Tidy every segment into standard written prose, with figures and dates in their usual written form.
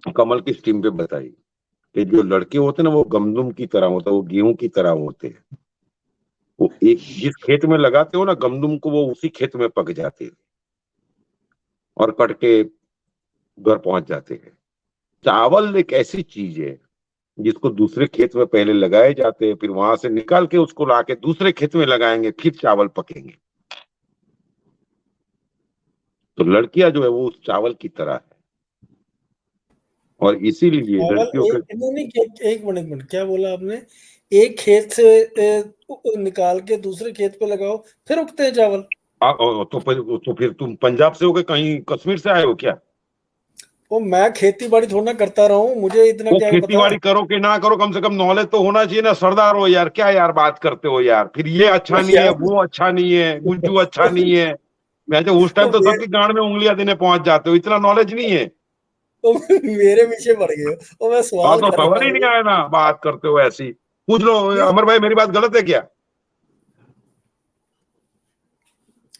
कमल की स्टीम पे बताई कि जो लड़के होते हैं ना, वो गमदुम की तरह होता है, वो गेहूं की तरह होते हैं। वो एक जिस खेत में लगाते हो ना गमदुम को, वो उसी खेत में पक जाते हैं और कट के घर पहुंच जाते हैं। चावल एक ऐसी चीज है जिसको दूसरे खेत में पहले लगाए जाते हैं, फिर वहां से निकाल के उसको लाके दूसरे खेत में लगाएंगे, फिर चावल पकेंगे। तो लड़कियां जो है वो उस चावल की तरह है, और इसीलिए चावल लड़कियों के। एक नहीं नहीं एक मिनट एक मिनट, क्या बोला आपने? एक खेत से निकाल के दूसरे खेत पे लगाओ फिर उगते हैं चावल? तो फिर तुम पंजाब से हो गए, कहीं कश्मीर से आए हो क्या? वो मैं खेती बाड़ी थोड़ा ना करता रहा हूँ, मुझे इतना वो क्या खेती पता। बाड़ी करो कि ना करो, कम से कम नॉलेज तो होना चाहिए ना। सरदार हो यार, क्या यार बात करते हो यार, फिर ये वो अच्छा नहीं है, यार वो अच्छा नहीं है, गुज्जू अच्छा नहीं है। वैसे उस वो टाइम तो मेरे, सबकी गांड में उंगलियां देने पहुंच जाते हो, इतना नॉलेज नहीं है। वो मेरे पीछे पड़ गए हो, वो मैं हाँ, सवाल तो कर खबर रहा ही नहीं हूँ। आया ना, बात करते हो ऐसी। पूछ लो। नहीं, अमर भाई, मेरी बात गलत है क्या?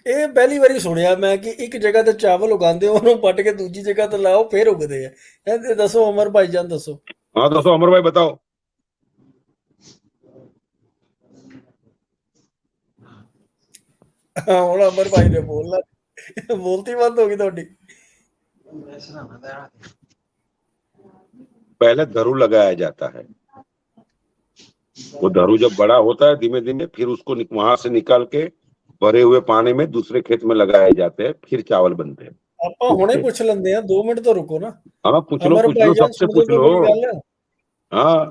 ਇਹ ਪਹਿਲੀ ਵਾਰੀ ਸੁਣਿਆ ਮੈਂ ਕਿ ਇੱਕ ਜਗ੍ਹਾ ਤੇ ਚਾਵਲ ਉਗਾਉਂਦੇ ਹੋ, ਉਹਨੂੰ ਪੱਟ ਕੇ ਦੂਜੀ ਜਗ੍ਹਾ ਤੇ ਲਾਓ ਫੇਰ ਉਗਦੇ ਆ। ਇਹ ਤੇ ਦੱਸੋ ਅਮਰ ਭਾਈਜਾਨ, ਦੱਸੋ। हाँ, दोस्तों अमर भाई बताओ। ਹਾਂ, ਹੁਣ ਅਮਰ ਭਾਈ ਨੇ ਬੋਲਣਾ, ਬੋਲਤੀ ਬੰਦ ਹੋ ਗਈ ਤੁਹਾਡੀ। पहले धरू लगाया जाता है। वो धरू जब बड़ा होता है धीमे धीमे, फिर उसको वहां से निकाल के भरे हुए पानी में दूसरे खेत में लगाए जाते हैं, फिर चावल बनते हैं, ਆਪਾਂ ਹੁਣੇ उगते हैं। ਪੁੱਛ ਲੈਂਦੇ ਆ, 2 ਮਿੰਟ तो रुको ना। हाँ, पूछ लो अमर पूछ लो, भाईजान सबसे सुन पूछ तो लो। मेरी गल। हाँ।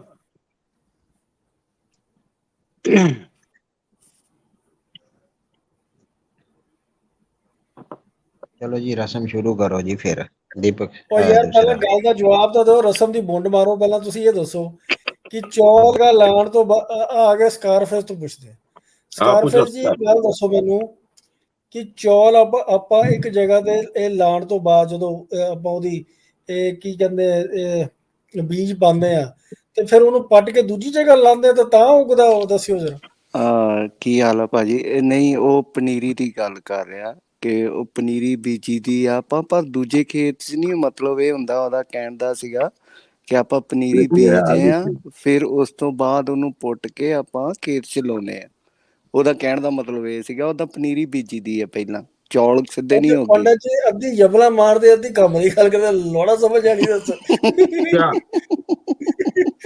चलो जी, रस्म शुरू करो जी फिर। दीपक और यार पहले दूसरा। गल का जवाब तो दो, रस्म की बुंड मारो। पहला तुसी ये दसो कि चौल का लाण तो आ गया स्कारफेस तो पुछते हैं। हाँ, पूछ लो स्कारफेस जी सर। गल दसो मैनू कि ਚੌਲ ਆਪਾਂ ਇੱਕ ਜਗ੍ਹਾ ਤੇ ਇਹ ਲਾਣ ਤੋਂ ਬਾਅਦ ਜਦੋਂ ਆਪਾਂ ਉਹਦੀ ਇਹ ਕੀ ਕਹਿੰਦੇ ਬੀਜ ਪਾਉਂਦੇ ਆ ਤੇ ਫਿਰ ਉਹਨੂੰ ਪੱਟ ਕੇ ਦੂਜੀ ਜਗ੍ਹਾ ਲਾਉਂਦੇ ਆ ਤਾਂ ਉਗਦਾ, ਉਹ ਦੱਸਿਓ ਜਰਾ। ਕੀ ਹਾਲ ਆ ਭਾਜੀ? ਨਹੀਂ, ਉਹ ਪਨੀਰੀ ਦੀ ਗੱਲ ਕਰ ਰਿਹਾ ਕਿ ਉਹ ਪਨੀਰੀ ਬੀਜੀ ਦੀ ਆ ਆਪਾਂ, ਪਰ ਦੂਜੇ ਖੇਤ 'ਚ ਨਹੀਂ। ਮਤਲਬ ਇਹ ਹੁੰਦਾ, ਉਹਦਾ ਕਹਿਣ ਦਾ ਸੀਗਾ ਕਿ ਆਪਾਂ ਪਨੀਰੀ देखो यार ਬੀਜਦੇ ਆ, देखिए। ਫਿਰ ਉਸ ਤੋਂ ਬਾਅਦ ਉਹਨੂੰ ਪੁੱਟ ਕੇ ਆਪਾਂ ਖੇਤ 'ਚ ਲਾਉਂਦੇ ਆ। ਉਹਦਾ ਕਹਿਣ ਦਾ ਮਤਲਬ ਇਹ ਸੀਗਾ, ਉਹਦਾ ਪਨੀਰੀ ਬੀਜੀ ਦੀ ਆ ਪਹਿਲਾਂ, ਚੌਲ ਸਿੱਧੇ ਨਹੀਂ ਉੱਗੇ। ਪੰਡਤ ਜੀ ਅੱਧੀ ਯਬਲਾ ਮਾਰਦੇ ਅੱਧੀ ਕੰਮ ਦੀ ਗੱਲ ਕਰਦੇ, ਲੋੜਾ ਸਮਝ ਆਣੀ ਦੱਸ। क्या?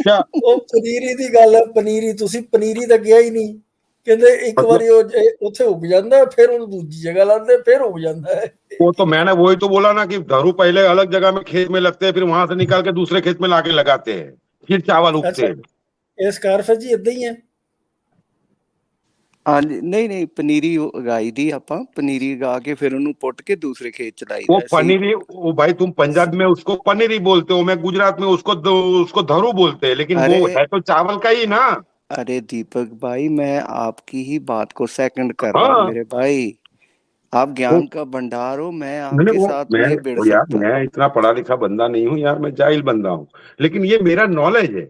क्या? ਉਹ ਪਨੀਰੀ ਦੀ ਗੱਲ ਹੈ, ਪਨੀਰੀ ਤੁਸੀਂ ਪਨੀਰੀ ਤਾਂ ਗਿਆ ਹੀ ਨਹੀਂ। ਕਹਿੰਦੇ ਇੱਕ मतलब ਵਾਰੀ ਉਹ ਉੱਥੇ ਉੱਗ ਜਾਂਦਾ, ਫਿਰ ਉਹਨੂੰ ਦੂਜੀ ਜਗ੍ਹਾ ਲਾਉਂਦੇ, ਫਿਰ ਉੱਗ ਜਾਂਦਾ ਹੈ। वो तो मैंने वही तो बोला ना कि धरू पहले अलग जगह में खेत में लगते हैं, फिर वहां से निकाल के दूसरे खेत में लाके लगाते हैं, फिर चावल उगते ਅੱਛਾ, हैं। ਇਹ ਸਕਾਰਫ ਜੀ ਇਦਾਂ ਹੀ ਹੈ। ਹਾਂਜੀ, ਨਹੀਂ ਨਹੀਂ, ਪਨੀਰੀ ਉਗਾਈ ਦੀ ਆਪਾਂ, ਪਨੀਰੀ ਉਗਾ ਕੇ ਫਿਰ ਉਹਨੂੰ ਪੁੱਟ ਕੇ ਦੂਸਰੇ ਖੇਤ 'ਚ वो ਲਾਈਦਾ ਸੀ। पनीरी, वो भाई तुम पंजाब में उसको पनीरी बोलते हो, मैं गुजरात में उसको धरू बोलते हैं, लेकिन वो अरे है तो चावल का ही ना। अरे दीपक भाई, मैं आपकी ही बात को सेकंड कर रहा हूँ हाँ। मेरे भाई। आप वो ज्ञान का भंडार हो, मैं मैंने आपके वो साथ मैं नहीं भिड़ वो यार, सकता। मैं इतना पढ़ा लिखा बंदा नहीं हूँ यार, मैं जाहिल बंदा हूँ। लेकिन ये मेरा नॉलेज है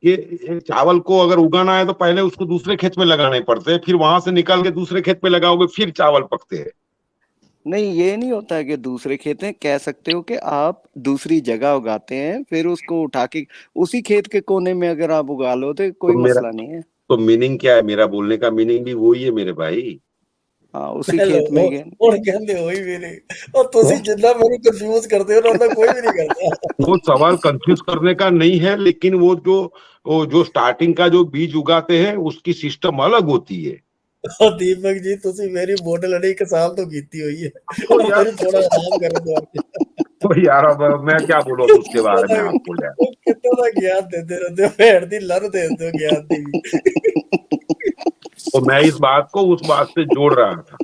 कि ये चावल को अगर उगाना है तो पहले उसको दूसरे खेत में लगाने पड़ते हैं, फिर वहां से निकाल के दूसरे खेत में लगाओगे, फिर चावल पकते हैं। नहीं, ये नहीं होता है कि दूसरे खेत में, कह सकते हो कि आप दूसरी जगह उगाते हैं, फिर उसको उठा के उसी खेत के कोने में अगर आप उगा लो तो तो कोई मेरा मसला नहीं है। तो मीनिंग क्या है? मेरा बोलने का मीनिंग भी वही है मेरे भाई। हाँ, उसी हेलो, खेत में गए। ਹੁਣ ਕਹਿੰਦੇ ਹੋਈ ਵੀ ਨਹੀਂ। ਉਹ वो ਤੁਸੀਂ ਜਿੰਨਾ ਮੈਨੂੰ ਕਨਫਿਊਜ਼ ਕਰਦੇ ਹੋ ਨਾ, ਉਹਦਾ ਕੋਈ ਵੀ नहीं करता। वो सवाल कंफ्यूज करने का नहीं है, लेकिन वो जो स्टार्टिंग का जो बीज उगाते हैं उसकी सिस्टम अलग होती है। ਦੀਪਕ ਜੀ ਤੁਸੀਂ ਮੇਰੀ ਬੋਟਲ ਅੜੀ 1 ਸਾਲ ਤੋਂ ਕੀਤੀ ਹੋਈ ਹੈ। तो ਹੁਣ यार ਮੈਨੂੰ ਥੋੜਾ ਆਰਾਮ ਕਰਨ ਦਿਓ आप। तो यार अब मैं क्या बोलूं अब उसके ਕਿੱਥੋਂ बारे ਦਾ में आपको यार। ਉਹ ਕਿੱਥੋਂ ਦਾ ਗਿਆਨ ਦਿੰਦੇ ਰਹਿੰਦੇ ਹੋ, ਭੈਣ ਦੀ ਲੱਤ ਦੇ ਦਿੰਦੇ ਹੋ ਗਿਆਨ ਦੀ ਵੀ। तो मैं इस बात को उस बात से जोड़ रहा था।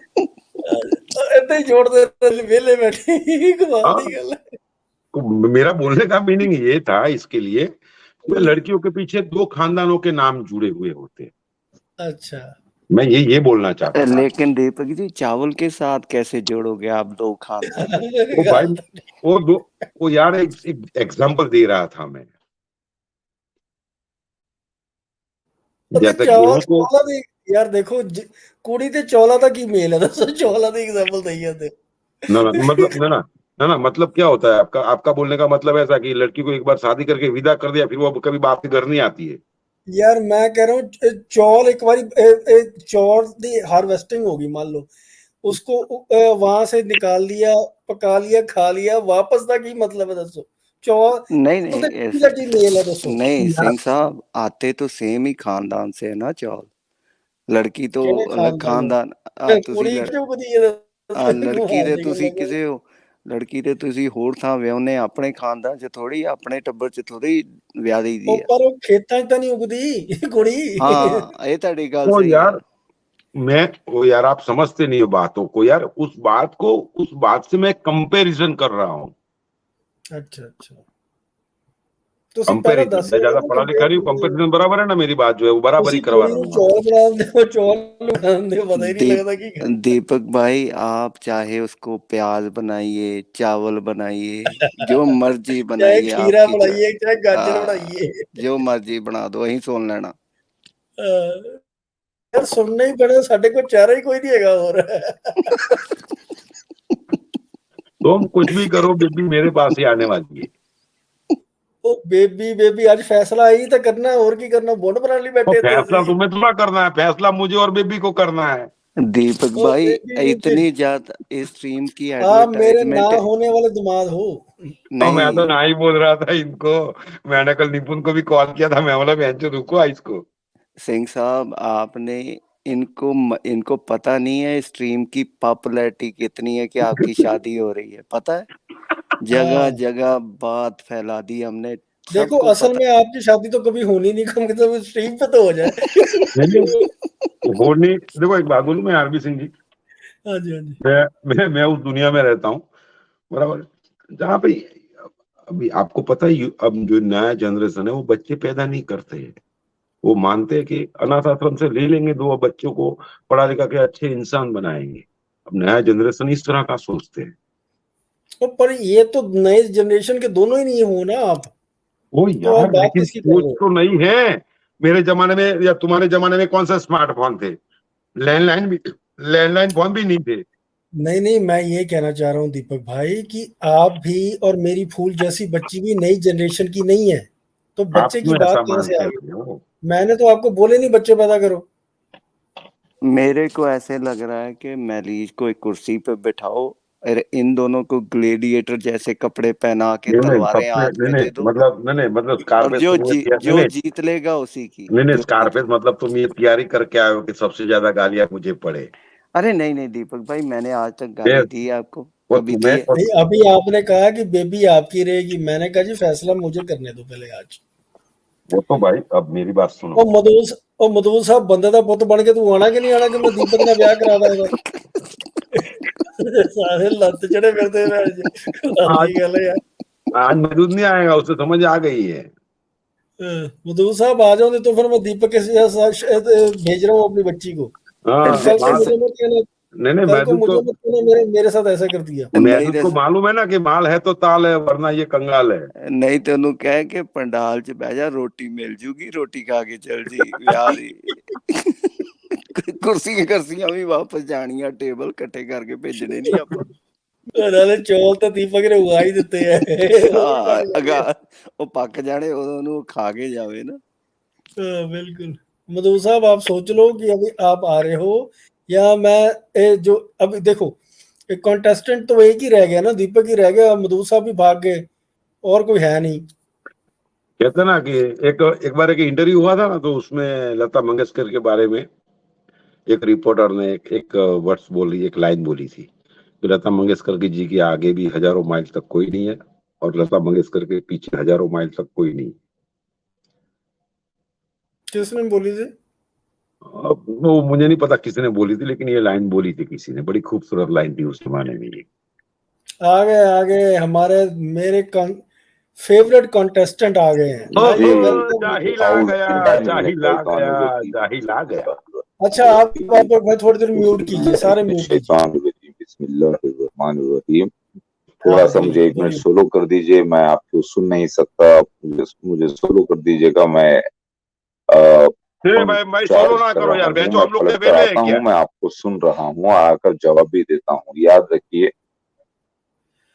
ਏਦਾਂ ਹੀ ਜੋੜਦੇ ਰਹਿੰਦੇ ਵਿਹਲੇ ਬੈਠੇ, ਕਮਾਲ हाँ, ਦੀ ਗੱਲ ਹੈ। तो मेरा बोलने का मीनिंग ये था इसके लिए कि लड़कियों के पीछे दो खानदानों के नाम जुड़े हुए होते हैं। अच्छा। मैं ये बोलना चाहता था। लेकिन दीपक जी, चावल के साथ कैसे जोड़ोगे आप दो खानदान? वो भाई, ਗੱਲ ਤਾਂ वो दो वो यार एक एग्जाम्पल दे रहा था मैं। ਤੇ जैसे ਚੌਲ गेहूं को। ਚੌਲਾਂ ਦੀ ਯਾਰ ਦੇਖੋ, ਕੁੜੀ ਤੇ ਚੌਲਾਂ ਦਾ ਕੀ ਮੇਲ ਹੈ ਦੱਸੋ? ਚੌਲਾਂ ਦੀ ਐਗਜ਼ਾਮਪਲ ਦਈ ਜਾਂਦੇ। ना ना, मतलब ना ना, है ना? मतलब क्या होता है आपका आपका बोलने का मतलब ऐसा कि लड़की को एक बार शादी करके विदा कर दिया फिर वो कभी बाप के घर नहीं आती है? यार मैं कह रहा हूँ चौल एक बारी चौल दी हार्वेस्टिंग होगी मान लो, उसको वहां से निकाल लिया, पका लिया, खा लिया, वापस का की मतलब है दसो? चौल नहीं तो नहीं की मेल है दसो? नहीं यार सिंह साहब, आते तो सेम ही खानदान से है ना चौल। लड़की तो ਕਿਹੜੇ अलग ਖਾਨਦਾਨ खानदान ਨੂੰ ਤੁਸੀਂ ਕੁੜੀ ਕਿਉਂ ਵਧੀ ਹੈ ਲੜਕੀ ਕਮਾਲ ਤੇ ਦੀ ਗੱਲ ਤੁਸੀਂ ਹੈ ਕਿਸੇ ਹੋ, ਲੜਕੀ ਤੇ ਤੁਸੀਂ ਹੋਰ ਥਾਂ ਵਿਆਹੁਨੇ, ਆਪਣੇ ਖਾਨਦਾਨ ਚ ਥੋੜੀ, ਆਪਣੇ ਟੱਬਰ ਚ ਥੋੜੀ ਵਿਆਹ ਦੀ ਉਹ ਆ। ਪਰ ਉਹ ਖੇਤਾਂ 'ਚ ਤਾਂ ਨਹੀਂ ਉਗਦੀ ਕੁੜੀ। ਹਾਂ ਇਹ ਤੁਹਾਡੀ ਗੱਲ वो ਸਹੀ यार ਆ। मैं वो यार आप समझते नहीं हो बातों को यार, उस बात से मैं कंपैरिजन कर रहा हूँ। ਅੱਛਾ ਅੱਛਾ, ਤੁਸੀਂ ਪਹਿਲਾਂ कंपैरिजन, ਦੱਸ मैं ਰਹੇ ज्यादा ਨਾ पढ़ा लिखा ਕੰਪੇਅਰ नहीं हूँ, ਕਰਦੇ ਹੋ। कंपैरिजन बराबर है ना, मेरी बात जो है वो बराबरी ਤੁਸੀਂ करवा ਕੁੜੀ रहा ਨੂੰ हूँ ਚੌਲ आपसे। ਬਣਾਉਂਦੇ ਹੋ, ਚੌਲ ਬਣਾਉਂਦੇ ਹੋ, ਪਤਾ ਹੀ नहीं दीप लगता कि खाते दीपक भाई, आप चाहे उसको प्याज बनाइए, चावल बनाइए, जो मर्जी चाहे बनाइए, खीरा आपकी बनाइए चाहे गाजर आ, बनाइए। जो मर्जी बना दो, वही सुन लेना। यार सुनना ही पड़ेगा, साढ़े को चारा ही कोई नहीं हैगा और। तुम कुछ भी करो बेबी मेरे पास ही आने वाली है। ओ बेबी बेबी आज फैसला आई तो करना है, और की करना, बोंड बना ली तो बैठे थे फैसला असली। तुम्हें थोड़ा करना है, फैसला मुझे और बेबी को करना है। दीपक ओ भाई, बेबी बेबी इतनी ज्यादा इस स्ट्रीम की आप मेरे ना एडवर्टाइजमेंट होने वाले दामाद हो। और मैं तो नहीं। ना ही बोल रहा था इनको, मैंने कल निपुण को भी कॉल किया था, मैं बोला बहन चो रुको इसको। सिंह साहब, आपने इनको पता नहीं है स्ट्रीम की पॉपुलैरिटी कितनी है कि आपकी शादी हो रही है, पता है? जगह हाँ जगह बात फैला दी हमने, देखो, सबको असल पता। में आपकी शादी तो कभी होनी नहीं, कम से कम स्ट्रीम पे तो हो जाए। नहीं वो नहीं, देखो एक बात बोलूं मैं आरबी सिंह जी, हाँ जी हाँ जी। मैं उस दुनिया में रहता हूँ बराबर, जहाँ पे अभी आपको पता है अब जो नया जनरेशन है वो बच्चे पैदा नहीं करते हैं। वो मानते हैं कि अनाथ आश्रम से ले लेंगे दो बच्चों को, पढ़ा लिखा के अच्छे इंसान बनाएंगे। अब नया जनरेशन इस तरह का सोचते हैं। तो पर ये तो नए जनरेशन के दोनों ही नहीं हो ना आप, ओ तो आप यार बात लेकिन किसकी कर सोच रहे हो? तो नहीं है। मेरे जमाने में या तुम्हारे जमाने में कौन सा स्मार्टफोन थे? लैंडलाइन फोन भी नहीं थे। नहीं नहीं, मैं ये कहना चाह रहा हूँ दीपक भाई कि आप भी और मेरी फूल जैसी बच्ची भी नई जनरेशन की नहीं है, तो आप बच्चे की क्यों बात ऐसा कहाँ से आ मानते गई? हो? मैंने तो आपको बोले नहीं बच्चे पैदा करो। मेरे को ऐसे लग रहा है कि मैलीज को एक कुर्सी पे बिठाओ और इन दोनों को ग्लेडिएटर जैसे कपड़े पहना के नहीं नहीं तलवारें सबसे हाथ में दे दो, नहीं नहीं मतलब और स्कारफेस तुमने नहीं जो नहीं जीत लेगा उसी की, नहीं नहीं जो जीत। स्कारफेस मतलब तुम ये तैयारी करके आए हो कि सबसे ज्यादा गालियां मुझे पड़े। अरे नहीं नहीं दीपक भाई, मैंने आज तक फिर गाली दी है आपको? वो कभी दी तुम्हें है? वो, नहीं, अभी आपने कहा कि बेबी आपकी रहेगी, मैंने कहा जी फैसला मुझे करने दो पहले आज। वो तो भाई अब मेरी बात सुनो। ਉਹ ਮਦੂਲ ਸਾਹਿਬ ਬੰਦੇ ਦਾ ਪੁੱਤ ਬਣ ਕੇ ਤੂੰ ਆਣਾ ਕਿ ਨਹੀਂ ਆਣਾ ਕਿ ਮੈਂ ਦੀਪਕ ਨਾਲ ਵਿਆਹ ਕਰਾਦਾ ਇਹਦਾ? ਸਾਰੇ ਲੱਤ ਚੜੇ ਫਿਰਦੇ ਨੇ ਅੱਜ, आज ਲਾਦੀ ਗੱਲ ਯਾਰ। आज मजदूर नहीं आएगा, उसे समझ आ गई है। मधु साहब आ जाओ, तो फिर मैं दीपक के साथ भेज रहा हूँ अपनी बच्ची को। हाँ कल को इस मुझे मत कहना, नहीं नहीं कल को महदूद मुझे को मत कहना मेरे साथ ऐसा कर दिया। नहीं महदूद को मालूम है ना कि माल है तो ताल है, वरना ये कंगाल है। नहीं ਤੇ ਉਹਨੂੰ ਕਹਿ ਕੇ ਪੰਡਾਲ 'ਚ ਬਹਿ ਜਾ, ਰੋਟੀ ਮਿਲ ਜੂਗੀ, ਰੋਟੀ ਖਾ ਕੇ ਚਲ ਜੀ ਵਿਆਹ ਦੀ। ਕੁਰਸੀਆਂ ਵੀ ਵਾਪਸ ਜਾਣੀਆਂ, ਟੇਬਲ ਇਕੱਠੇ ਕਰਕੇ ਭੇਜਣੇ ਨਹੀਂ ਆਪਾਂ। ਨਾਲੇ ਚੌਲ ਤਾਂ ਦੀਪਕ ਨੇ ਉਗਾ ਹੀ ਦਿੱਤੇ ਆ। ਹਾਂ ਅਗਾ ਉਹ ਪੱਕ ਜਾਣੇ ਉਦੋਂ ਉਹਨੂੰ ਖਾ ਕੇ ਜਾਵੇ ਨਾ। बिल्कुल। मधु साहब आप सोच लो कि अभी आप आ रहे हो या मैं जो अभी देखो, एक कॉन्टेस्टेंट तो एक ही रह गया ना, दीपक ही रह गया, मधु साहब भी भाग गए, और कोई है नहीं। कहते ना कि एक बार एक इंटरव्यू हुआ था ना, तो उसमें लता मंगेशकर के बारे में एक रिपोर्टर ने एक वर्ड्स बोली, एक लाइन बोली थी कि लता मंगेशकर की जी के आगे भी हजारों माइल तक कोई नहीं है और लता मंगेशकर के पीछे हजारों माइल तक कोई नहीं। किसने बोली थी? अब वो मुझे नहीं पता किसने बोली थी, लेकिन ये लाइन बोली थी किसी ने, बड़ी खूबसूरत लाइन थी उस जमाने में ये। आ गए हमारे मेरे फेवरेट कॉन्टेस्टेंट आ गए हैं। आइए, वेलकम। जाहिल आ गया, जाहिल आ गया, जाहिल आ गया। अच्छा आप थोड़ी देर म्यूट कीजिए, सारे म्यूट कीजिए। बिस्मिल्लाहिर्रहमानिर्रहीम। थोड़ा सा मुझे एक मिनट सोलो कर दीजिए, मैं आपको सुन नहीं सकता, मुझे सोलो कर दीजिएगा। मैं भाई सोलो ना करो यार, बेंचो हम लोग के वेले हैं क्या? मैं आपको सुन रहा हूँ, आकर जवाब भी देता हूँ। याद रखिए,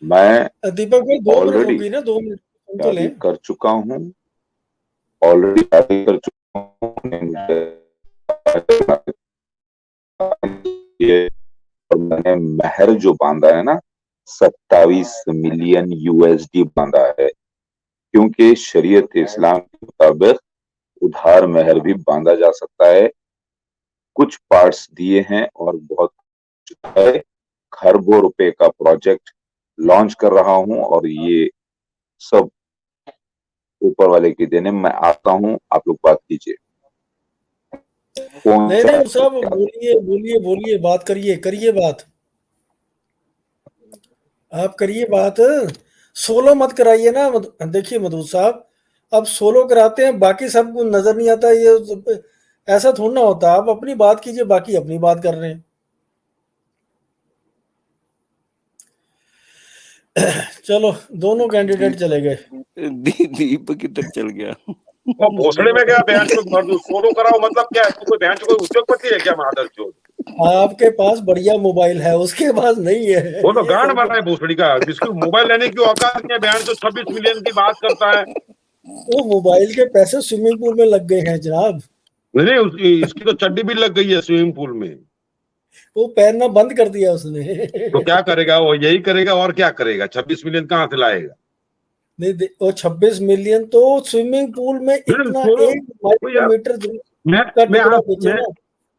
मैं दीपक भाई 2 मिनट ऑलरेडी रुकी ना, 2 मिनट सुन तो शादी लें। कर चुका हूँ, ऑलरेडी शादी कर चुका हूँ। ये और मैंने महर जो बांधा है ना, 27 मिलियन यूएसडी बांधा है, क्योंकि शरीयत इस्लाम के मुताबिक उधार महर भी बांधा जा सकता है। कुछ पार्ट्स दिए हैं और बहुत कुछ है। खरबों रुपए का प्रोजेक्ट लॉन्च कर रहा हूं और ये सब ऊपर वाले की देने। मैं आता हूं, आप लोग बात कीजिए। कौन नहीं सा नहीं साहब, बोलिए बोलिए बोलिए, बात करिए, करिए बात, आप करिए बात। सोलो मत कराइए ना, देखिए मधु साहब, अब सोलो कराते हैं, बाकी सबको नजर नहीं आता, ये ऐसा थोड़ा ना होता। आप अपनी बात कीजिए, बाकी अपनी बात कर रहे हैं। चलो, दोनों कैंडिडेट चले गए। दीपक किधर चल गया? वो भोसड़े में गया बहन चोद मर दो, सोलो कराओ मतलब क्या है? तू कोई बहन चोद कोई उद्योगपति है क्या मादर चोद? आपके पास बढ़िया मोबाइल है, उसके पास नहीं है। वो तो ये गांड समझो। मारा है भोसड़ी का, जिसकी मोबाइल लेने की औकात नहीं है, बहन चोद 26 मिलियन की बात करता है। वो मोबाइल के पैसे स्विमिंग पूल में लग गए हैं जनाब। नहीं इसकी तो चड्डी भी लग गई है स्विमिंग पूल में। वो पहनना बंद कर दिया उसने। तो क्या करेगा वो? यही करेगा और क्या करेगा? 26 मिलियन कहाँ से लाएगा? नहीं वो 26 मिलियन तो स्विमिंग पूल में फिर इतना सोलो, एक तो यार माइक्रोमीटर मैं का मैं टुकड़ा आप बेचे ना।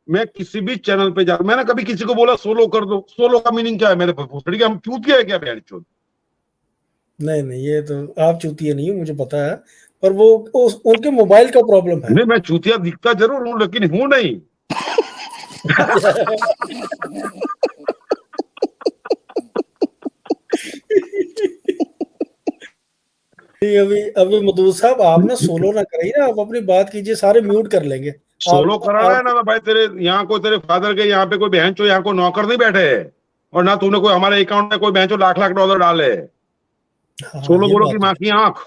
मैं किसी भी चैनल पे जा, मैंने कभी किसी को बोला सोलो कर दो? सोलो का मीनिंग क्या है? मेरे भोसड़ी का हम चूतिया है क्या बहन चोद? नहीं नहीं, ये तो आप चूतिए नहीं हो, मुझे पता है, पर वो उनके मोबाइल का प्रॉब्लम है। नहीं मैं चूतिया दिखता जरूर हूँ लेकिन हूं नहीं। नहीं, अभी अभी मधु साहब, आप ना सोलो ना करिए ना, आप अपनी बात कीजिए, सारे म्यूट कर लेंगे। सोलो कराना है आप ना भाई, तेरे यहाँ कोई तेरे फादर के यहाँ पे कोई बहन चो यहाँ को नौकर नहीं बैठे है, और ना तूने कोई हमारे अकाउंट में कोई बहन चो लाख लाख डॉलर डाले है। हाँ, सोलो ये बोलो बात की तो माँ की आंख,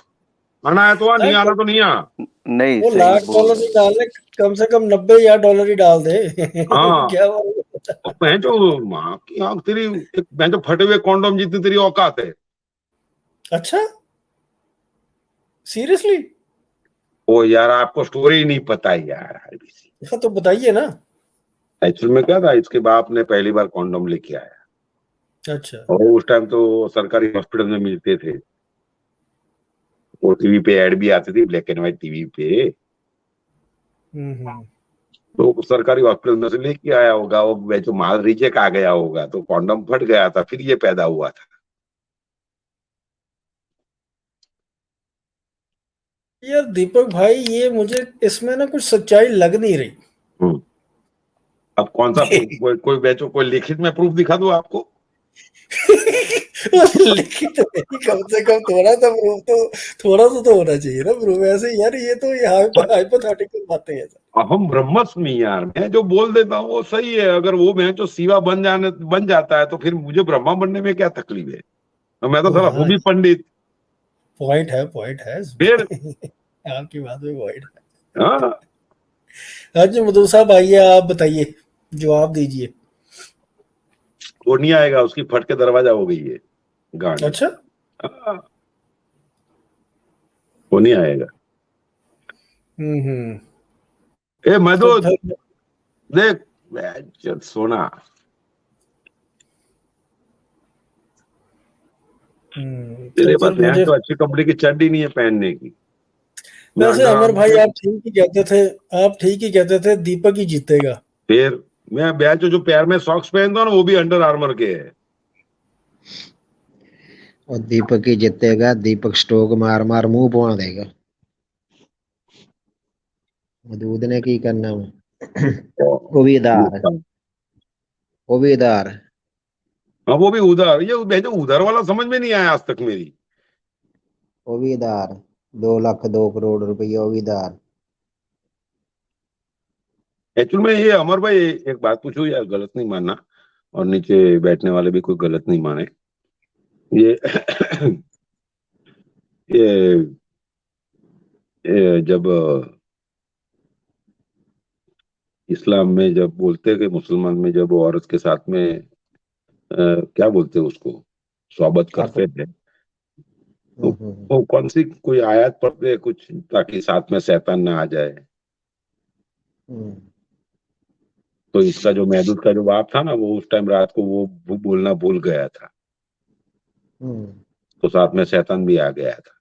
आना है तो आ, नहीं आना तो नहीं आ। नहीं, वो सही लाख बोल डॉलर रहे ही हो। डालने, कम से कम 90,000 डॉलर ही डाल दे। हाँ, क्या और बहन चो माँ की आंख तेरी, एक बहन चो फटे हुए कॉन्डोम जितनी तेरी औकात है। अच्छा, सीरियसली? ओ यार आपको स्टोरी नहीं पता है यार आरबीसी। हाँ तो बताइए ना। एक्चुअल में क्या था, इसके बाप ने पहली बार कॉन्डोम लेके आया, अच्छा। और उस टाइम तो सरकारी हॉस्पिटल में मिलते थे, वो टीवी पे ऐड भी आती थी, ब्लैक एंड व्हाइट टीवी पे। हम्म। तो सरकारी हॉस्पिटल में से लेके आया होगा वो, जो माल रिजेक्ट आ गया होगा तो कॉन्डम फट गया था, फिर ये पैदा हुआ था। यार दीपक भाई, ये मुझे इसमें ना कुछ सच्चाई लग नहीं रही। हम्म। अब कौन सा प्रूफ? कोई बेचो, कोई लिखित में प्रूफ दिखा दो आपको। लिखित नहीं, कम से कम थोड़ा सा प्रूफ तो, थोड़ा सा तो होना चाहिए ना प्रूफ। ऐसे यार, ये तो हाइपोथेटिकल बातें हैं। हम ब्रह्मस्म नहीं यार, मैं जो बोल देता हूँ वो सही है। अगर वो मैं जो शिवा बन जाता है तो फिर मुझे ब्रह्मा बनने में क्या तकलीफ है? तो मैं तो ओ साला हूँ हाँ, भी पंडित। पॉइंट है, पॉइंट है फिर इसमें। आपकी बात में पॉइंट है। हाँ, हाँ जी मधु साहब, आइए, आप बताइए, जवाब दीजिए। वो नहीं आएगा, उसकी फट के दरवाजा हो गई है गांड। अच्छा। हाँ, वो नहीं आएगा। हम्म। ए मैं तो तो फिर देख, सोना, तो तेरे पास फिर बहन मुझे, तो अच्छी कंपनी की चड्डी नहीं है पहनने की। मैं वैसे अंडर अमर आर्मर भाई में, आप ठीक ही कहते थे, आप ठीक ही कहते थे, दीपक ही जीतेगा। फिर मैं बहन जो पैर में सॉक्स पहनता हूँ ना, वो भी अंडर आर्मर के है। और दीपक ही जीतेगा, दीपक स्टोक मार मार मुंह पवा देगा। दूध ने की करना वा। वो भी उधार, वो भी उधार। हाँ वो भी उधार, ये भेजो उधार वाला समझ में नहीं आया आज तक मेरी। वो भी उधार, 2 लाख 2 करोड़ रुपया वो भी उधार। एक्चुअल में ये अमर भाई, एक बात पूछो यार, गलत नहीं मानना, और नीचे बैठने वाले भी कोई गलत नहीं माने। ये ये, ये जब इस्लाम में जब बोलते हैं कि मुसलमान में जब औरत के साथ में क्या बोलते हैं उसको, सोबत करते थे, तो वो कौन सी कोई आयत पढ़ते हैं कुछ, ताकि साथ में शैतान ना आ जाए। तो इसका जो महदूद का जो बाप था ना, वो उस टाइम रात को वो बोलना भूल गया था, तो साथ में शैतान भी आ गया था।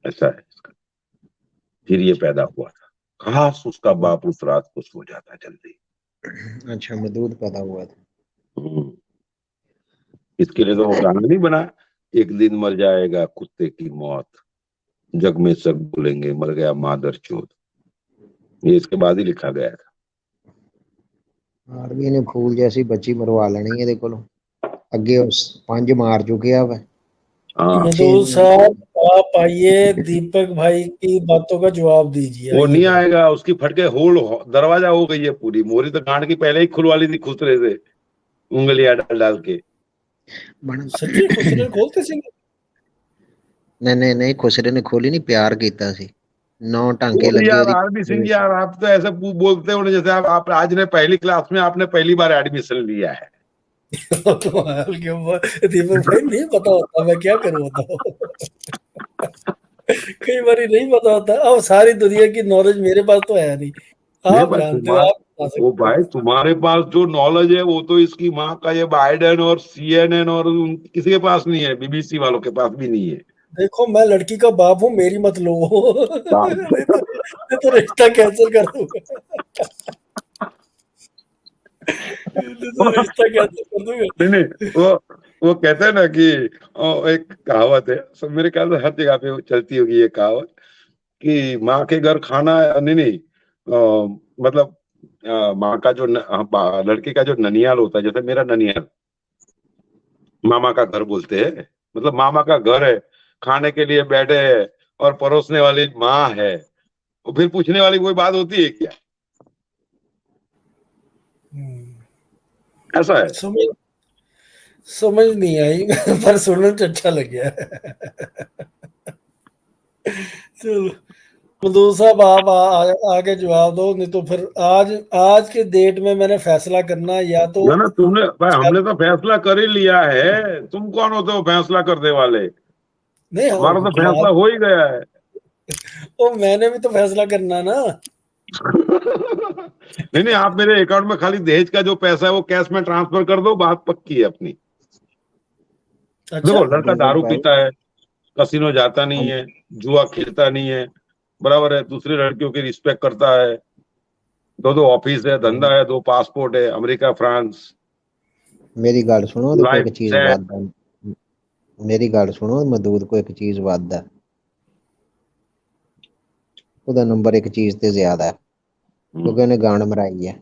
ऐसा है इसका। फिर ये पैदा हुआ था, खास उसका बाप उस रात को सो जाता जल्दी। अच्छा, मदूद पैदा हुआ था। इसके लिए तो वो गाना नहीं बना, एक दिन मर जाएगा कुत्ते की मौत, जग में सब बोलेंगे मर गया मादर चोद। ये इसके बाद ही लिखा गया था। आर्मी ने फूल जैसी बच्ची मरवा लेनी है कोलों, अगे उस 5 मार चुके अब। हाँ, मधु साहब आप आइए, दीपक भाई की बातों का जवाब दीजिए। वो नहीं आइए आएगा, उसकी फटके होल दरवाजा हो गई है पूरी। मोरी तो गांड की पहले ही खुलवा ली थी खुसरे से, उंगलियां डाल डाल के। सच्ची खुसरे खोलते सिंह? नहीं, खुसरे ने खोली नहीं, प्यार कीता सी। 9 टांके और लगे यार आरबी सिंह यार, आप तो ऐसे बोलते हो जैसे आप आज ने पहली क्लास में आपने पहली बार एडमिशन लिया है। दीपक भाई नहीं पता होता, मैं क्या करूं बताओ। कई बार नहीं पता होता। अब सारी दुनिया की नॉलेज मेरे पास तो है नहीं, आप भाई जानते हो, आप बता सकते वो हो। भाई तुम्हारे पास जो नॉलेज है वो तो इसकी माँ का ये बाइडेन और CNN और किसी के पास नहीं है, BBC वालों के पास भी नहीं है। देखो मैं लड़की का बाप हूँ, मेरी मत लो। नहीं तो रिश्ता कैंसिल कर दूंगा। नहीं तो रिश्ता कैंसिल कर दूंगा। नहीं, वो कहते हैं ना कि एक कहावत है, सब मेरे ख्याल से हर जगह पे वो चलती होगी ये कहावत, कि माँ के घर खाना नहीं नहीं मतलब माँ का जो लड़के का जो ननियाल होता है, जैसे मेरा ननियाल मामा का घर बोलते हैं, मतलब मामा का घर है, खाने के लिए बैठे है और परोसने वाली माँ है, तो फिर पूछने वाली कोई बात होती है क्या? ऐसा है। समझ नहीं आई, पर सुनने में अच्छा लग गया। चलो मधु साहब आप आगे जवाब दो, नहीं तो फिर आज के डेट में मैंने फैसला करना, या तो ना तुमने भाई, हमने तो फैसला कर ही लिया है, तुम कौन होते हो फैसला करने वाले? नहीं हमारा तो जवाब, फैसला हो ही गया है। ओ मैंने भी तो फैसला करना ना। नहीं, आप मेरे अकाउंट में खाली दहेज का जो पैसा है वो कैश में ट्रांसफर कर दो, बात पक्की है अपनी। अच्छा देखो, लड़का दीपक दारू भाई, पीता है, कसिनो जाता नहीं है, जुआ खेलता नहीं है, बराबर है, दूसरी लड़कियों की रिस्पेक्ट करता है, दो ऑफिस है, धंधा है, 2 पासपोर्ट है, अमेरिका फ्रांस, मेरी गल सुनो, तो लाइफ एक चीज सेट। वादा, मेरी गल सुनो, मदूद को एक चीज वादा, ਉਹਦਾ ਨੰਬਰ ਇੱਕ ਚੀਜ਼ ਤੇ ਜ਼ਿਆਦਾ ਹੈ, ਕਿਉਂਕਿ ਉਹਨੇ ਗਾਂਡ ਮਰਾਈ ਹੈ।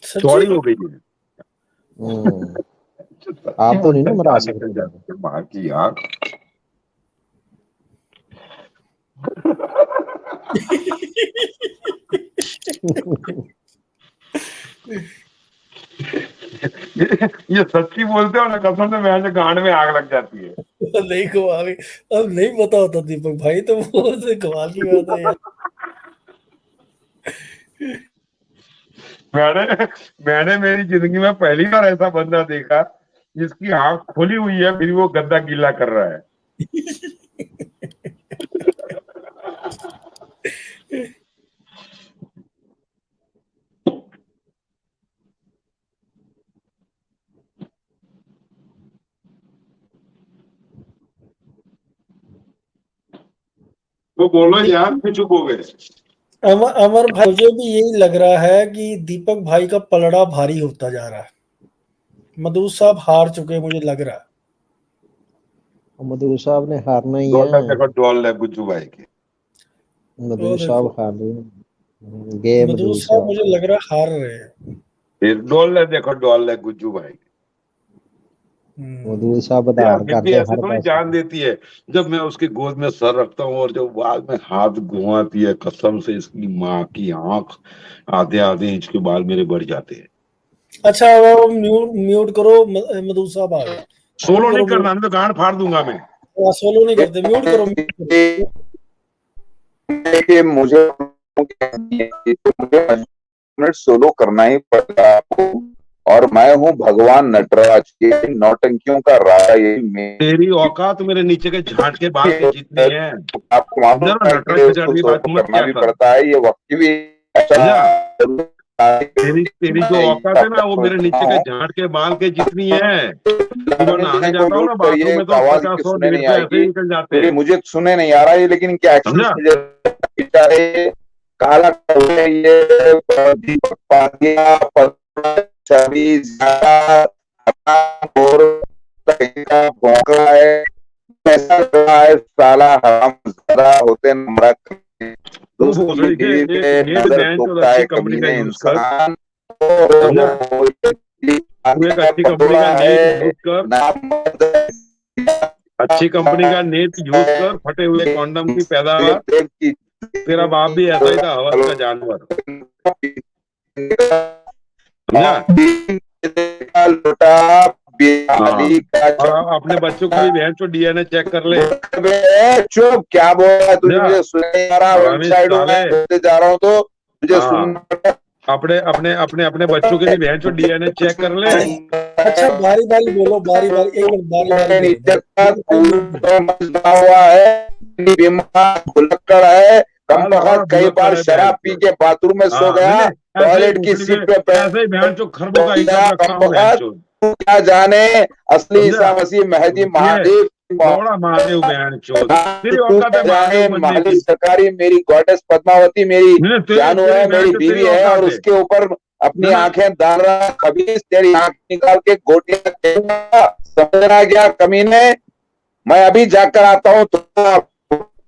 चौड़ी हो गई है। आप तो नहीं ना मरा सकते। माँ की आंख। ये सच्ची बोलते हो ना, कसम से मेरे गांड में आग लग जाती है। नहीं कमाल, अब नहीं पता होता दीपक भाई, तो वो से कमाल की बात है यार। मैंने मेरी जिंदगी में पहली बार ऐसा बंदा देखा जिसकी आंख खुली हुई है, फिर वो गद्दा गीला कर रहा है। तो बोलो यार, फिर चुप हो गए। अमर भाई, मुझे भी यही लग रहा है कि दीपक भाई का पलड़ा भारी होता जा रहा है। मधु साहब हार चुके, मुझे लग रहा है। मधु साहब ने हारना ही है। देखो डॉल है गुज्जू भाई की। मधु साहब हार रहे गे। मधु साहब मुझे लग रहा है हार रहे हैं। फिर डॉल है, देखो डॉल है गुज्जू भाई। मधु साहब आधार करते ऐसे थोड़ी जान देती है, जब मैं उसकी गोद में सर रखता हूँ और जब बाद में हाथ घुमाती है, कसम से इसकी माँ की आंख, आधे आधे इंच के बाल मेरे बढ़ जाते हैं। अच्छा अब म्यूट करो, मधु साहब आ गए। सोलो नहीं करना, नहीं तो गांड फाड़ दूंगा मैं। सोलो नहीं करते, म्यूट करो। मुझे सोलो करना ही पड़ेगा आपको, और मैं हूँ भगवान नटराज, ये नौटंकियों का राजा, ये तेरी औकात मेरे नीचे के झाट के बाल के जितनी है। आपको मालूम समझा ना, है नटराज कि खिजाड़ उसको की बात सो मत करना किया भी कर। पड़ता है, ये वक्त भी तेरी जो औकात है ना वो मेरे नीचे के झाट के बाल के जितनी है। सुबह नहाने जाता हूँ ना बाथरूम में तो आवाज 50-100 सुने नहीं ₹1.5 ऐसे ही आएगी, निकल जाते क्योंकि हैं। मुझे सुने नहीं आ रहा है, लेकिन क्या एक्शन समझा? बेचारे काला कौवे, ये दीपक पांड्या, छवि ज्यादा और भौंका है, ऐसा रहा है साला हरामजादा होते नमरक, वो दोस्ती भोसड़ी के बीवी पे नेट नजर बैंड तो ठोकता अच्छी है कंपनी का कमीने यूज कर। इंसान, समझा? तू एक अच्छी कंपनी का नेट यूज कर, अच्छी कंपनी का नेट यूज कर, फटे हुए कॉन्डम की पैदावार। तेरा बाप भी ऐसा ही था, हवस का जानवर। समझा? और अपने बच्चों का भी बहन चो डीएनए चेक कर ले। चुप, क्या बोल रहा है तुझे? समझा? मुझे सुन नहीं आ रहा, हरामी वेबसाइट साले। में जा रहा हूँ तो मुझे हाँ, सुन अपने अपने अपने अपने बच्चों के भी बहन चो डीएनए चेक कर ले। अच्छा बारी बारी बोलो, बारी बारी, एक मिनट, बारी बारी बोलो। हुआ है, बीमार भुलक्कड़ है, कम वक्त कई भुलक्कड़ बार है बहन शराब पी चो। के बाथरूम में सो हाँ, नहीं गया, नहीं, ऐसे ही टॉयलेट की भोसड़ी सीट के, पे ऐसे ही बहन चो खरबों का हिसाब रखता हूँ बहन वक्त चो। क्या जाने असली समझा? ईसा मसीह महदी ये महादेव बड़ा महादेव बहन चो, तेरी तू औकात क्या है जाने महादेव बनने महाली की। सरकारी, मेरी गॉडेस पद्मावती मेरी नहीं, जानू तेरी है, बहन मेरी चो, तेरी बीवी है, औकात और है उसके ऊपर अपनी ना। आंखें डाल रहा है खबीस, तेरी आंख निकाल के गोटियां खेलूंगा, समझ रहा है क्या कमीने? मैं अभी जाकर आता हूँ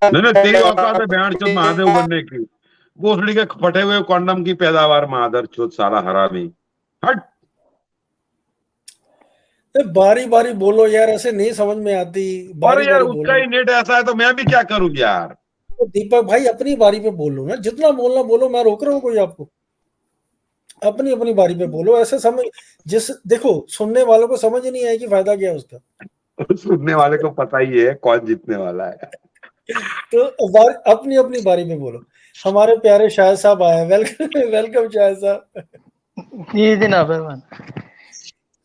नहीं, तेरी औकात है बहन चो महादेव बनने की। भोसड़ी के फटे हुए कॉन्डम की पैदावार, मादर चोद साला हरामी। हट। बारी बारी बोलो यार, ऐसे नहीं समझ में आती, और बारी यार बारी उसका बोलो। ही नेट ऐसा है तो मैं भी क्या करूं यार। तो दीपक भाई अपनी बारी पे बोलो ना, जितना बोलना बोलो, मैं रोक रहा हूँ कोई आपको? अपनी अपनी बारी पे बोलो, ऐसे समझ, जिस देखो सुनने वालों को समझ ही नहीं आएगी, फायदा क्या है उसका? सुनने वाले को पता ही है कौन जीतने वाला है। तो अपनी अपनी बारी पे बोलो। हमारे प्यारे शायद साहब आए, वेलकम वेलकम शायद साहब। जी जनाब रहमान।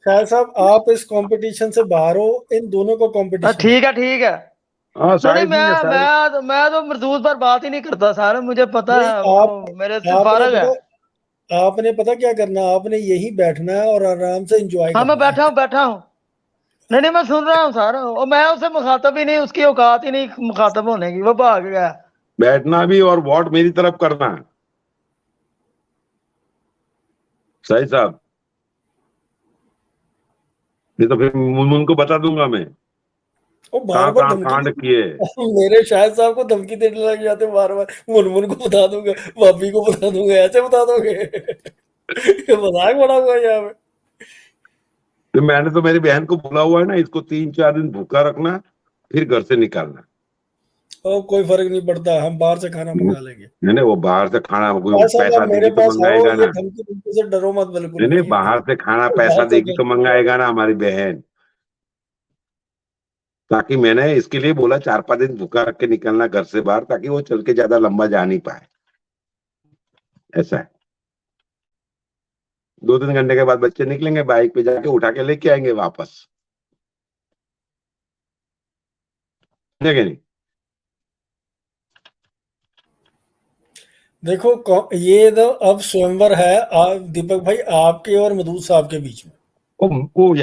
शायद साहब आप इस कंपटीशन से बाहर हो, इन दोनों का कंपटीशन है। ठीक है ठीक है। हाँ, नहीं शाहिद नहीं है, शाहिद। मैं तो मरदूद पर बात ही नहीं करता सर, मुझे पता नहीं, है वो मेरे से फारग है। आपने पता क्या करना, आपने यही बैठना है और आराम से एंजॉय हाँ मैं करना है। बैठा हूँ। नहीं मैं सुन रहा हूँ सर, और मैं उससे मुखातब ही नहीं, उसकी औकात ही नहीं मुखातब होने की, वो भाग गया। बैठना भी और वोट मेरी तरफ करना है। सही साहब, नहीं तो फिर मुनमुन को बता दूंगा मैं वो बार कहाँ बार कहाँ कांड धमकी किए। मेरे शायद साहब को धमकी देने लग जाते बार बार, मुनमुन को बता दूंगा, भाभी को बता दूंगा, ऐसे बता दोगे? मजाक बना हुआ है यहाँ पे। तो मैंने तो मेरी बहन को बोला हुआ है ना, इसको 3-4 दिन भूखा रखना, फिर घर से निकालना। और कोई फर्क नहीं पड़ता, हम बाहर से खाना मंगा लेंगे। नहीं, वो बाहर से खाना कोई शायद साहब पैसा आप मेरे देगी तो पास आओ, मंगाएगा ये ना। धमकी धमकी से डरो मत बिल्कुल नहीं, भी। बाहर से खाना पैसा बाहर से देगी तो मंगाएगा ना हमारी बहन। ताकि मैंने इसके लिए बोला 4-5 दिन भूखा रख के निकलना घर से बाहर, ताकि वो चल के ज्यादा लंबा जा नहीं पाए। ऐसा है। 2-3 घंटे के बाद बच्चे निकलेंगे, बाइक पे जाके उठा के लेके आएंगे वापस। है कि नहीं? देखो ये तो अब स्वयंवर है दीपक भाई आपके और मधुर साहब के बीच में। ओ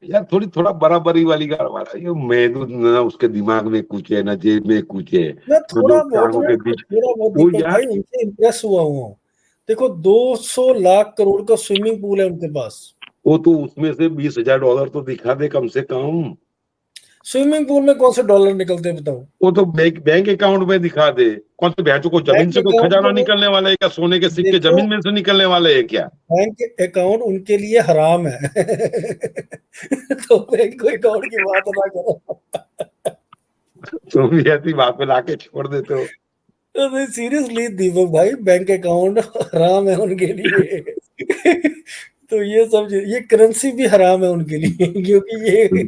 यार थोड़ा बराबरी वाली गाड़ वाला, ये मैं ना उसके दिमाग में कूचे ना जेब में कूचे मैं ना दो टांगों के बीच। थोड़ा बहुत वो दीपक यार भाई उनसे इम्प्रेस हुआ हूँ। देखो 200 लाख करोड़ का स्विमिंग पूल है उनके पास। वो तो उसमें से $20,000 तो दिखा दे कम से कम। स्विमिंग पूल में कौन से डॉलर निकलते हैं बताओ? वो तो बैंक अकाउंट में दिखा दे। कौन से भैंसों को जमीन बैंक से कोई अकाउंट खजाना तो निकलने वाला है क्या? सोने के सिक्के देखो, जमीन में से निकलने वाले है क्या? बैंक अकाउंट उनके लिए हराम है। तो बैंक अकाउंट की बात ना करो। तुम भी ऐसी बात पे लाके छोड़ देते हो। नहीं सीरियसली दीपक भाई, बैंक अकाउंट हराम है उनके लिए। तो ये सब ये करेंसी भी हराम है उनके लिए, क्योंकि ये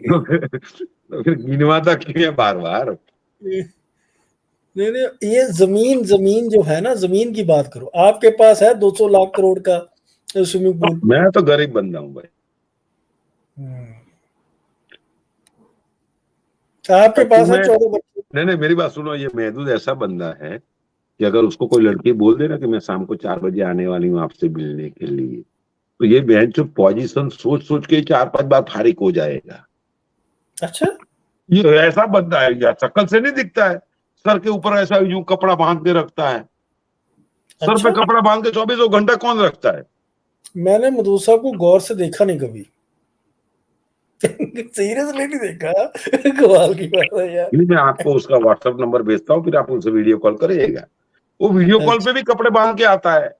तो फिर गिनवाता क्यों है बार बार? नहीं नहीं, ये जमीन जमीन जो है ना, जमीन की बात करो, आपके पास है 200 लाख करोड़ का स्विमिंग पूल। मैं तो गरीब बंदा हूँ भाई। आपके पास है मैं 14 बच्चे। नहीं, मेरी बात सुनो, ये महदूद ऐसा बंदा है कि अगर उसको कोई लड़की बोल दे ना कि मैं शाम को 4 बजे आने वाली हूँ आपसे मिलने के लिए, तो ये बहन जो पोजीशन सोच सोच के 4-5 बार फारिग हो जाएगा। अच्छा, ये ऐसा बंदा है यार, शक्ल से नहीं दिखता है। सर के ऊपर ऐसा यूं कपड़ा बांध के रखता है। सर पे अच्छा। कपड़ा बांध के 24 घंटा कौन रखता है? मैंने मधु साहब को गौर से देखा नहीं कभी। सीरियसली नहीं देखा। कमाल की बात है यार। मैं आपको उसका व्हाट्सएप नंबर भेजता हूँ, फिर आप उनसे वीडियो कॉल करिएगा। वो वीडियो कॉल पे भी कपड़े बांध के आता है।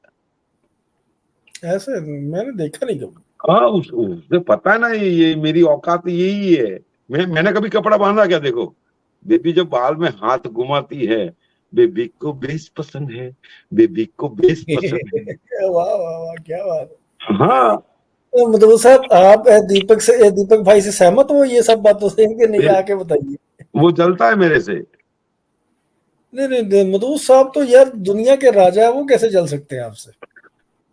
ऐसे मैंने देखा नहीं कभी। हाँ, उसे पता है ना, ये मेरी औकात यही है। मैंने कभी कपड़ा बांधा क्या? देखो, बेबी जब बाल में हाथ घुमाती है, बेबी को बेस पसंद है, बेबी को बेस पसंद है। वाह वाह वाह, क्या बात है। हाँ, तो मधु साहब, आप दीपक भाई से सहमत हो ये सब बातों से कि नहीं? आके बताइए। वो जलता है मेरे से। नहीं, मधु साहब तो यार दुनिया के राजा है, वो कैसे जल सकते हैं आपसे?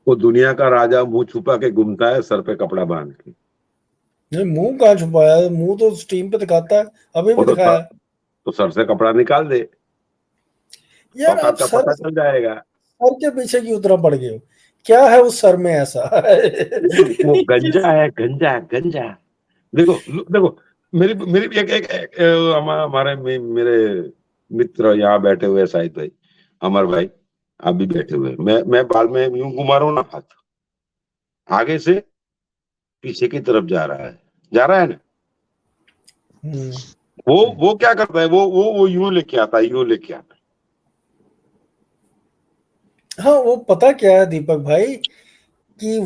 वो दुनिया का राजा मुंह छुपा के घूमता है, सर पे कपड़ा बांध के। नहीं, मुंह कहाँ छुपाया है? मुंह तो स्टीम पे दिखाता है, अभी भी वो दिखाया। तो सर से कपड़ा निकाल दे, यार आप औकात का सर पता चल जाएगा। के पीछे क्यों उतना पड़ गए हो? क्या है उस सर में ऐसा? वो गंजा है, गंजा गंजा। देखो देखो, मेरी मेरी हमारे मेरे मित्र यहाँ बैठे हुए हैं, शाहिद भाई, अमर भाई, आप भी बैठे हुए हैं। मैं बाल में यूं घुमा रहा हूं ना, हाथ आगे से पीछे की तरफ जा रहा है ना। वो क्या करता है, वो यूं लेके आता है, यूं लेके आता है। हाँ, वो पता क्या है दीपक भाई, कि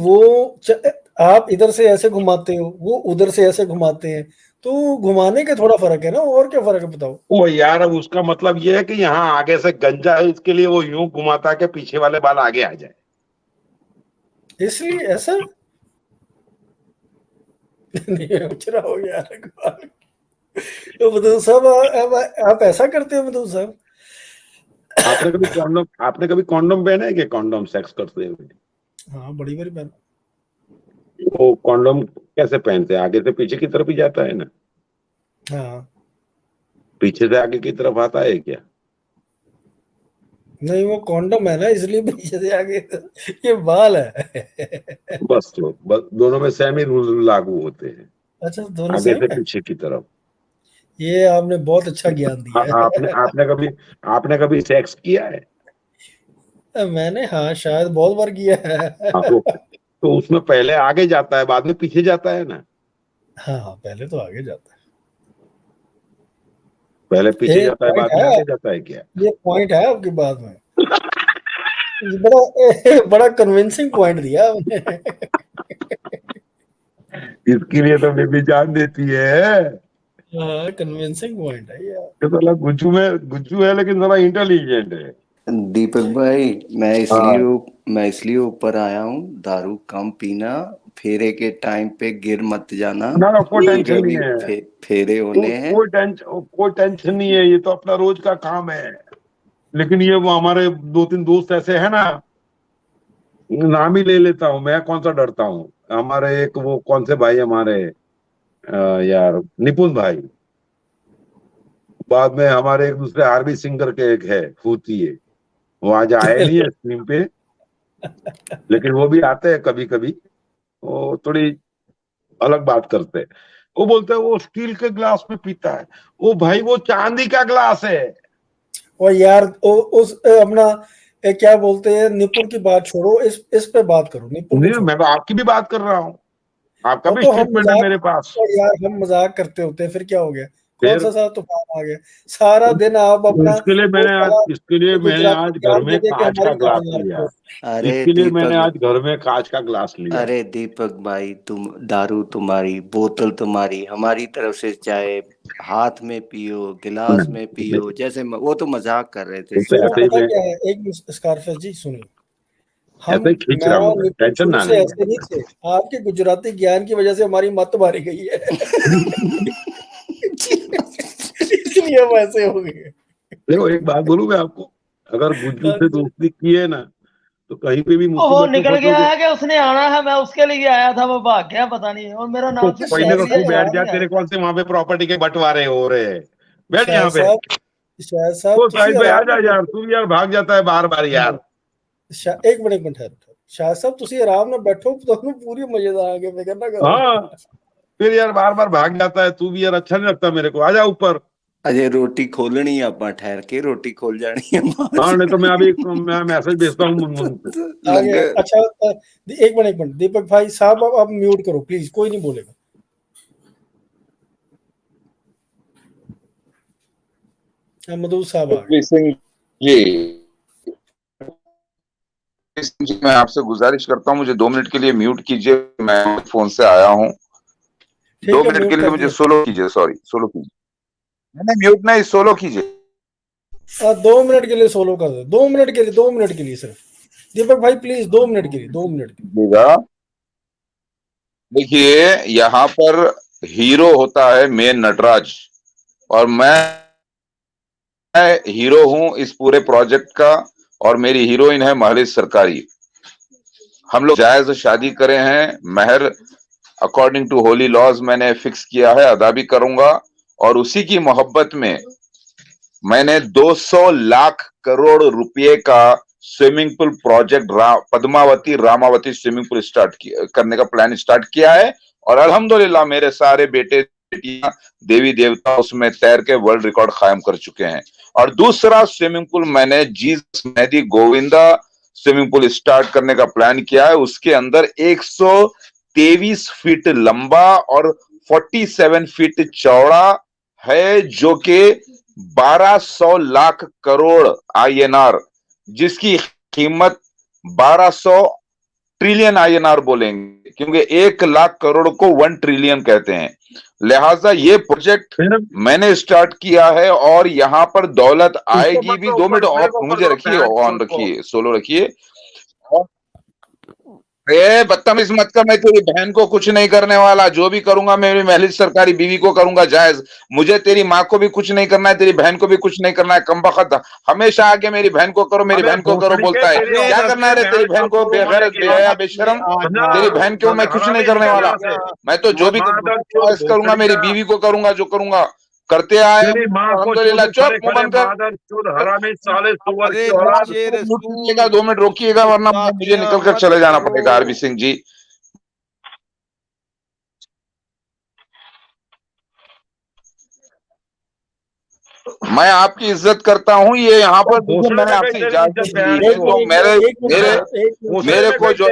आप इधर से ऐसे घुमाते हो, वो उधर से ऐसे घुमाते हैं, तो घुमाने का थोड़ा फर्क है ना। और क्या फर्क है बताओ? वो यार, अब उसका मतलब ये है कि यहाँ आगे से गंजा है, इसके लिए वो यूं घुमाता है कि पीछे वाले बाल आगे आ जाए। इसलिए ऐसा। नहीं, उचरा हो गया। तो मधु साहब, आप ऐसा करते हो मधु साहब? आपने कभी कॉन्डोम पहना है कि कॉन्डोम सेक्स करते हुए? हाँ, बड़ी बड़ी बात। वो कॉन्डोम कैसे पहनते हैं? आगे से पीछे की तरफ ही जाता है ना, हाँ, पीछे से आगे की तरफ आता है क्या? नहीं, वो कॉन्डम है ना, इसलिए पीछे से आगे। ये बाल है। बस दोनों में सेम ही रूल लागू होते हैं, अच्छा, दोनों आगे सेम से है। पीछे की तरफ। ये आपने बहुत अच्छा ज्ञान दिया आपने है। आपने कभी सेक्स किया है? मैंने, हाँ, शायद बहुत बार किया है। हाँ, तो उसमें पहले आगे जाता है, बाद में पीछे जाता है ना। हाँ हाँ, पहले तो आगे जाता पहले है। पीछे ये जाता है, पॉइंट बाद में है। आगे जाता है क्या? ये पॉइंट है आपकी बात में। बड़ा कन्विंसिंग पॉइंट दिया आपने। इसके लिए तो बेबी जान देती है। हाँ, कन्विंसिंग पॉइंट है यार। ये साला गुज्जू है, लेकिन साला इंटेलिजेंट है। दीपक भाई, हाँ, मैं इसलिए ऊपर आया हूँ, दारू कम पीना, फेरे के टाइम पे गिर मत जाना, ना कोई क्योंकि टेंशन नहीं अभी है। फेरे होने हैं। कोई टेंशन नहीं है, ये तो अपना रोज का काम है। लेकिन ये वो हमारे 2-3 दोस्त ऐसे हैं ना, नाम ही ले लेता हूँ, मैं कौन सा डरता हूँ। हमारे एक वो कौन से भाई हमारे, यार, निपुण भाई। बाद में हमारे एक दूसरे आरबी सिंगर के एक है, फूती है, वो आज आए नहीं है स्ट्रीम पे, लेकिन वो भी आते हैं कभी कभी। वो थोड़ी अलग बात करते हैं। वो बोलते हैं वो स्टील के ग्लास में पीता है। वो भाई, वो चांदी का ग्लास है। और यार अपना क्या बोलते हैं, निपुण की बात छोड़ो, इस पे बात करो, निपुण को नहीं, छोड़ो। मैं तो आपकी भी बात कर रहा हूँ। आपका वो भी तो हम स्टेटमेंट है मजाक, मेरे पास। और यार हम मजाक करते होते हैं, फिर क्या हो गया? कौन फिर सा सारा तूफान आ गया? सारा दिन आप अपना वो सारा इसके लिए मैंने गुजराती आज घर ज्ञान में दे दे के कांच का हमारी ग्लास मौज मारते लिया। हो। अरे इसके लिए मैंने दीपक आज घर में कांच का ग्लास लिया। अरे दीपक भाई, तुम दारू तुम्हारी, बोतल तुम्हारी, हमारी तरफ से चाहे हाथ में पियो, गिलास में पियो, जैसे वो तो मजाक कर रहे थे, तो वो ऐसे ही पता मैं क्या है, एक स्कारफेस जी सुनिए, ऐसे ही खींच मैं रहा हूँ, और निपुण टेंशन शुरू ना से लेना। ऐसे नहीं थे। आपके गुजराती ज्ञान की वजह से हमारी मत मारी गई है। इसलिए हम ऐसे हो गए। देखो, एक बात बोलूं मैं आपको, अगर गुज्जू से दोस्ती की है ना, तो कहीं पे भी वो मुसीबत में निकल गया फंसोगे है कि उसने आना है, मैं उसके लिए आया था, वो भाग गया पता नहीं, और मेरा तो नाम से पहले तो लिया तू बैठ याद जा, नहीं तेरे आया। कौन से वहां पे प्रॉपर्टी के बंटवारे हो रहे हैं, बैठ शाह यहाँ पे। साहब, शाह साहब तो तुसी साइड पे आ आराम जा ਨਾਲ यार, तू भी यार भाग जाता है बार बार यार। एक मिनट ठहरो। शाह साहब तुसी आराम ਨਾਲ बैठो, ਤੁਹਾਨੂੰ पूरी मजेदार आगे फिक्र ना करो। हाँ, फिर यार बार बार भाग जाता है तू भी यार, अच्छा नहीं लगता मेरे को। आ जा ऊपर। ਅਜੇ ਰੋਟੀ ਖੋਲਣੀ ਆ ਆਪਾਂ, ਠਹਿਰ ਕੇ ਰੋਟੀ ਖੋਲ ਜਾਣੀ ਹੈ हाँ, नहीं तो मैं अभी मैं मैसेज भेजता हूँ मुनमुन को। आगे लंगर। अच्छा एक मिनट दीपक भाई साहब अब म्यूट करो प्लीज, कोई नहीं बोलेगा। मधु साहब आ गए। सिंह जी, सिंह जी, मैं आपसे गुजारिश करता हूँ मुझे 2 मिनट के लिए म्यूट कीजिए, मैं फोन से आया हूँ। 2 मिनट के लिए मुझे सोलो कीजिए, सॉरी सोलो कीजिए, नहीं म्यूट नहीं, सोलो कीजिए। 2 मिनट के लिए सोलो कर दो, 2 मिनट के लिए, 2 मिनट के लिए सिर्फ दीपक भाई प्लीज 2 मिनट के लिए, 2 मिनट के लिए। देखिए यहाँ पर हीरो होता है मेन नटराज, और मैं हीरो हूं इस पूरे प्रोजेक्ट का, और मेरी हीरोइन है महलिस सरकारी। हम लोग जायज शादी करे हैं, महर अकॉर्डिंग टू होली लॉज मैंने फिक्स किया है, अदा भी करूंगा, और उसी की मोहब्बत में मैंने 200 लाख करोड़ रुपए का swimming pool project Padmavati Ramavati swimming pool करने का प्लान स्टार्ट किया है, और अल्हम्दुलिल्लाह मेरे सारे बेटे बेटियां देवी देवता उसमें तैर के वर्ल्ड रिकॉर्ड कायम कर चुके हैं। और दूसरा स्विमिंग पूल मैंने Jesus Mehdi Govinda swimming pool start करने का प्लान किया है, उसके अंदर 123 फीट लंबा और 47 फीट चौड़ा है, जो कि 1200 लाख करोड़ INR, जिसकी कीमत 1200 ट्रिलियन INR बोलेंगे, क्योंकि 1 लाख करोड़ को 1 ट्रिलियन कहते हैं। लिहाजा ये प्रोजेक्ट मैंने स्टार्ट किया है, और यहाँ पर दौलत आएगी भी। 2 मिनट ऑफ मुझे रखिए, ऑन रखिए, सोलो रखिए। बदतमीज मत कर, मैं तेरी बहन को कुछ नहीं करने वाला, जो भी करूंगा मेरी महलिस सरकारी बीवी को करूंगा जायज। मुझे तेरी माँ को भी कुछ नहीं करना है, तेरी बहन को भी कुछ नहीं करना है। कमबख्त हमेशा आगे मेरी बहन को करो, मेरी बहन को करो बोलता है। क्या करना है रे तेरी बहन को, बेगैरत बेहया बेशरम, तेरी बहन को मैं कुछ नहीं करने वाला। मैं तो जो भी करूंगा मेरी बीवी को करूंगा, जो करूंगा करते आए। अल्हम्दुलिल्लाह। चुप, मुंह बंद कर। 2 मिनट रोकिएगा, वरना मुझे निकल कर चले जाना पड़ेगा। आरबी सिंह जी, मैं आपकी इज्जत करता हूँ, ये यहाँ पर मैंने आपसे इजाजत दी, तो मेरे को जो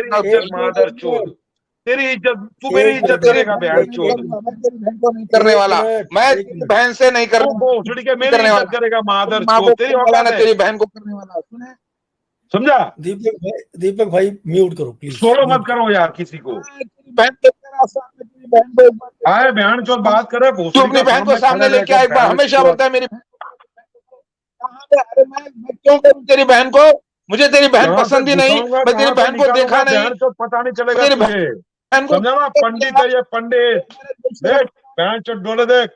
तेरी इज्जत, तू मेरी इज्जत करेगा बहन चोद, नहीं करने वाला, मैं तेरी बहन से नहीं करने वाला, करेगा मादर माँ चोद, तेरी औकात है, तेरी बहन को करने वाला। सुने, समझा? दीपक भाई म्यूट करो प्लीज, सोलो मत करो यार किसी को। बहन आए बहन चोद बात करे, तू अपनी बहन को सामने लेके आ एक बार। हमेशा बोलता है मेरी अरे मैं क्यों करूं तेरी बहन को, मुझे तेरी बहन पसंद ही नहीं, मैं तेरी बहन को देखा नहीं, तो पता नहीं चलेगा तेरी तुझे, बहन को समझा ना? पंडित है ये, पंडित। देख बहन चोद डोले देख।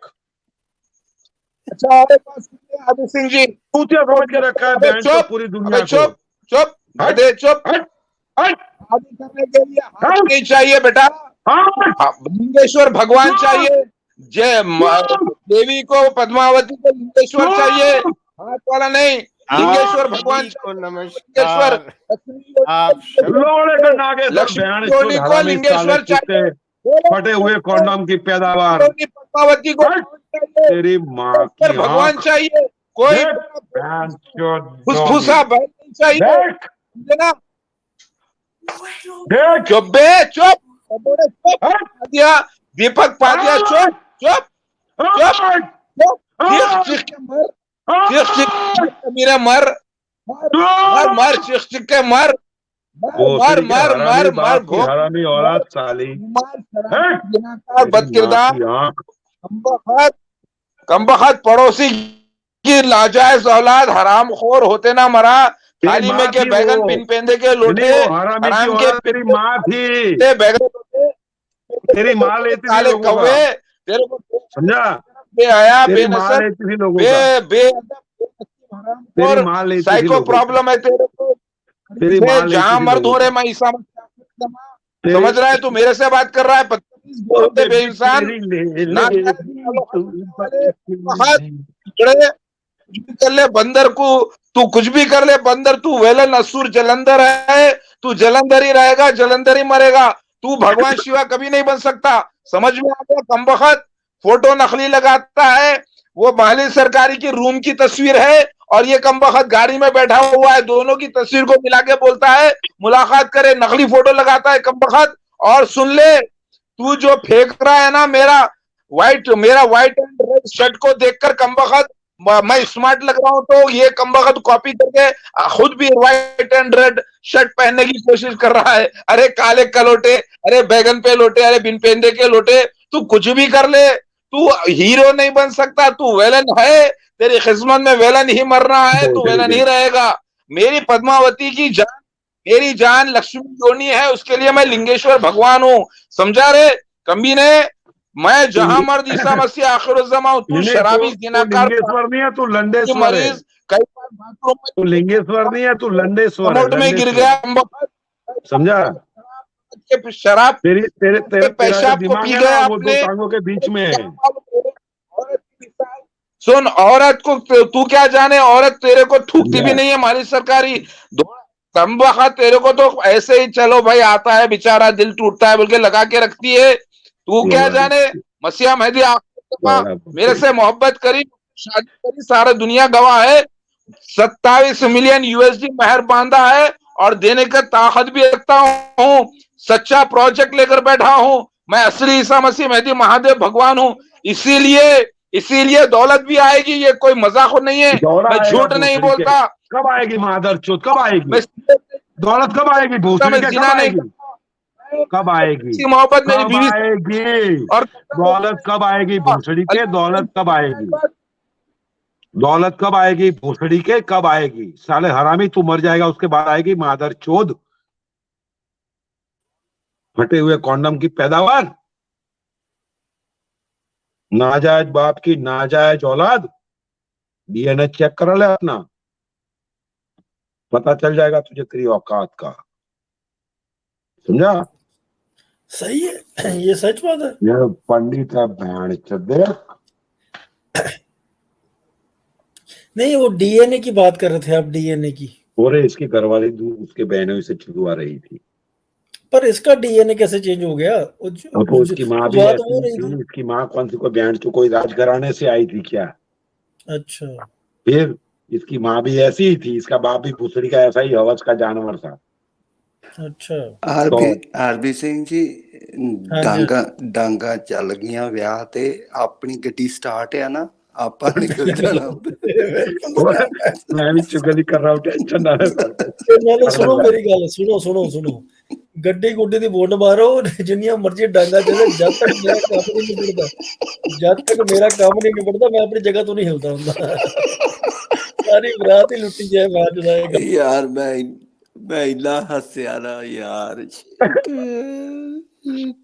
अच्छा आदित्य सिंह जी, तू क्या समझ के रखा है बहन चोद पूरी दुनिया को? चुप चुप चुप। शादी करने के लिए हाथ नहीं चाहिए बेटा, लिंगेश्वर भगवान चाहिए, जय देवी को पद्मावती को लिंगेश्वर चाहिए, हाथ वाला नहीं। लिंगेश्वर भगवान को नमस्कार। लक्ष्मी को लिंगेश्वर चाहिए, फटे हुए कॉन्डम की पैदावार, पद्मावती को तेरी माँ की भगवान चाहिए, कोई फुसफुसा बहन नहीं चाहिए ना। चुप बे चुप, दिया दीपक पादिया, चुप चुप चुप, चीख के मर, मेरा मर मर मर, चीख के मर मर मर मर मर, हरामी औलाद साली, बदकिरदार, कमबख्त पड़ोसी की लाजायज औलाद, हरामखोर होते ना मरा, थाली में के बैगन पिन पेंदे के लोटे, हराम के तेरी माँ थी, बैगन तेरी माँ लेती थी लोगों का, कौवे, तेरे को समझा? बे आया तेरी माँ बेनसब, लेती थी लोगों का, बे तेरी माँ लेती थी साइको लोगों का। प्रॉब्लम है तेरे को, तेरी माँ ले जहां किसी मर्द लोगों हो रहे का। मैं ईसा तेरी- समझ रहा है? तू मेरे से बात कर रहा है बदतमीज बोलते बे इंसान तेरी ले ना ले कर ले बंदर को, तू कुछ भी कर ले बंदर, तू वेलन असुर जलंधर है, तू जलंधर ही रहेगा, जलंधर ही मरेगा, तू भगवान शिवा कभी नहीं बन सकता। समझ में आ गया? कमबख्त फोटो नकली लगाता है, वो माली सरकारी की रूम की तस्वीर है और ये कमबख्त गाड़ी में बैठा हुआ है, दोनों की तस्वीर को मिला के बोलता है मुलाकात करे, नकली फोटो लगाता है कमबख्त। और सुन ले, तू जो फेंक रहा है ना मेरा व्हाइट एंड रेड शर्ट को देखकर कमबख्त मैं स्मार्ट लग रहा हूं, तो ये कमबख्त कॉपी करके खुद भी व्हाइट एंड रेड शर्ट पहनने की कोशिश कर रहा है। अरे काले कलोटे, अरे बैगन पे लोटे, अरे बिन पेंदे के लोटे, तू कुछ भी कर ले, तू हीरो नहीं बन सकता। तू वेलन है, तेरी किस्मत में वेलन ही मरना है, तू वेलन ही रहेगा। मेरी पद्मावती की जान, मेरी जान लक्ष्मी योनी है, उसके लिए मैं लिंगेश्वर भगवान हूँ। समझा रे कमीने? मैं जहां मर्द ईसा मसीह आखिरुज़्ज़मा हूं, तू शराबी जिनाकार लिंगेश्वर नहीं है, तू लंडेश्वर है। मरीज, कई बार बाथरूम तू लिंगेश्वर नहीं है, तू लंडेश्वर है। में में गिर गया, समझा? शराब तेरी तेरे तेरे तेरा जो पेशाब को दिमाग पी है गया ना, वो दो आपने। टांगों के बीच में है। सुन, औरत को तू क्या जाने, औरत तेरे को थूकती भी नहीं है माली सरकारी। कमबख्त तेरे को तो ऐसे ही चलो भाई आता है बेचारा, दिल टूटता है बोल के लगा के रखती है। तू क्या जाने, मसीहा मेहदी मेरे से मोहब्बत करी, शादी करी, सारा दुनिया गवाह है। 27 मिलियन यूएसडी महर बांधा है और देने का ताकत भी रखता हूँ। सच्चा प्रोजेक्ट लेकर बैठा हूँ, मैं असली ईसा मसीह मेहदी महादेव भगवान हूँ। इसीलिए दौलत भी आएगी, ये कोई मजाक नहीं है, मैं झूठ नहीं बोलता। कब आएगी मादर चोद? कब आएगी मैं दौलत? कब आएगी भोसड़ी के? कब आएगी? कब आएगी? मोहब्बत मेरी कब बीवी आएगी और दौलत? कब आएगी भोसड़ी के? दौलत कब आएगी? दौलत कब आएगी भोसड़ी के? कब आएगी? साले हरामी, तू मर जाएगा उसके बाद आएगी मादर चोद। फटे हुए कॉन्डम की पैदावार, नाजायज बाप की नाजायज औलाद। डीएनए चेक करा ले अपना, पता चल जाएगा तुझे तेरी औकात का। समझा? सही है, ये सच बात है। ये पंडित है बहन चौधरी। नहीं, वो डीएनए की बात कर रहे थे आप, डीएनए की। और इसकी घरवाली दूर उसके बहनों से छुड़वा रही थी। पर इसका डीएनए कैसे चेंज हो गया? अब वो इसकी माँ भी बात हो ऐसी रही थी। इसकी माँ कौन सी कोई बहन तो कोई राजघराने से आई थी क्या? अच्छा, फिर इसकी माँ भी ऐसी ही थी, इसका बाप भी भूसड़ी का ऐसा ही हवस का जानवर था। अच्छा। आरबी सिंह जी, डांगा चल गईਆਂ ਵਿਆਹ ਤੇ ਆਪਣੀ ਗੱਡੀ ਸਟਾਰਟ ਹੈ ਨਾ, ਆਪਾਂ ਨਿਕਲ ਜਾਣਾ। मैं भी चुगली कर रहा हूँ, टेंशन ना ले। नाले सुनो मेरी गल, सुनो गड्डी गुड्डी दी वोट मारो, जिन्नियां मर्जी डांगा चले, जब तक मेरा काम नहीं निबड़दा, मैं अपनी जगह तो नहीं हिलता हुंदा। सारी बरात ही लुटी जाए बाद जाएगा। यार मैं इला हंसया ना यार।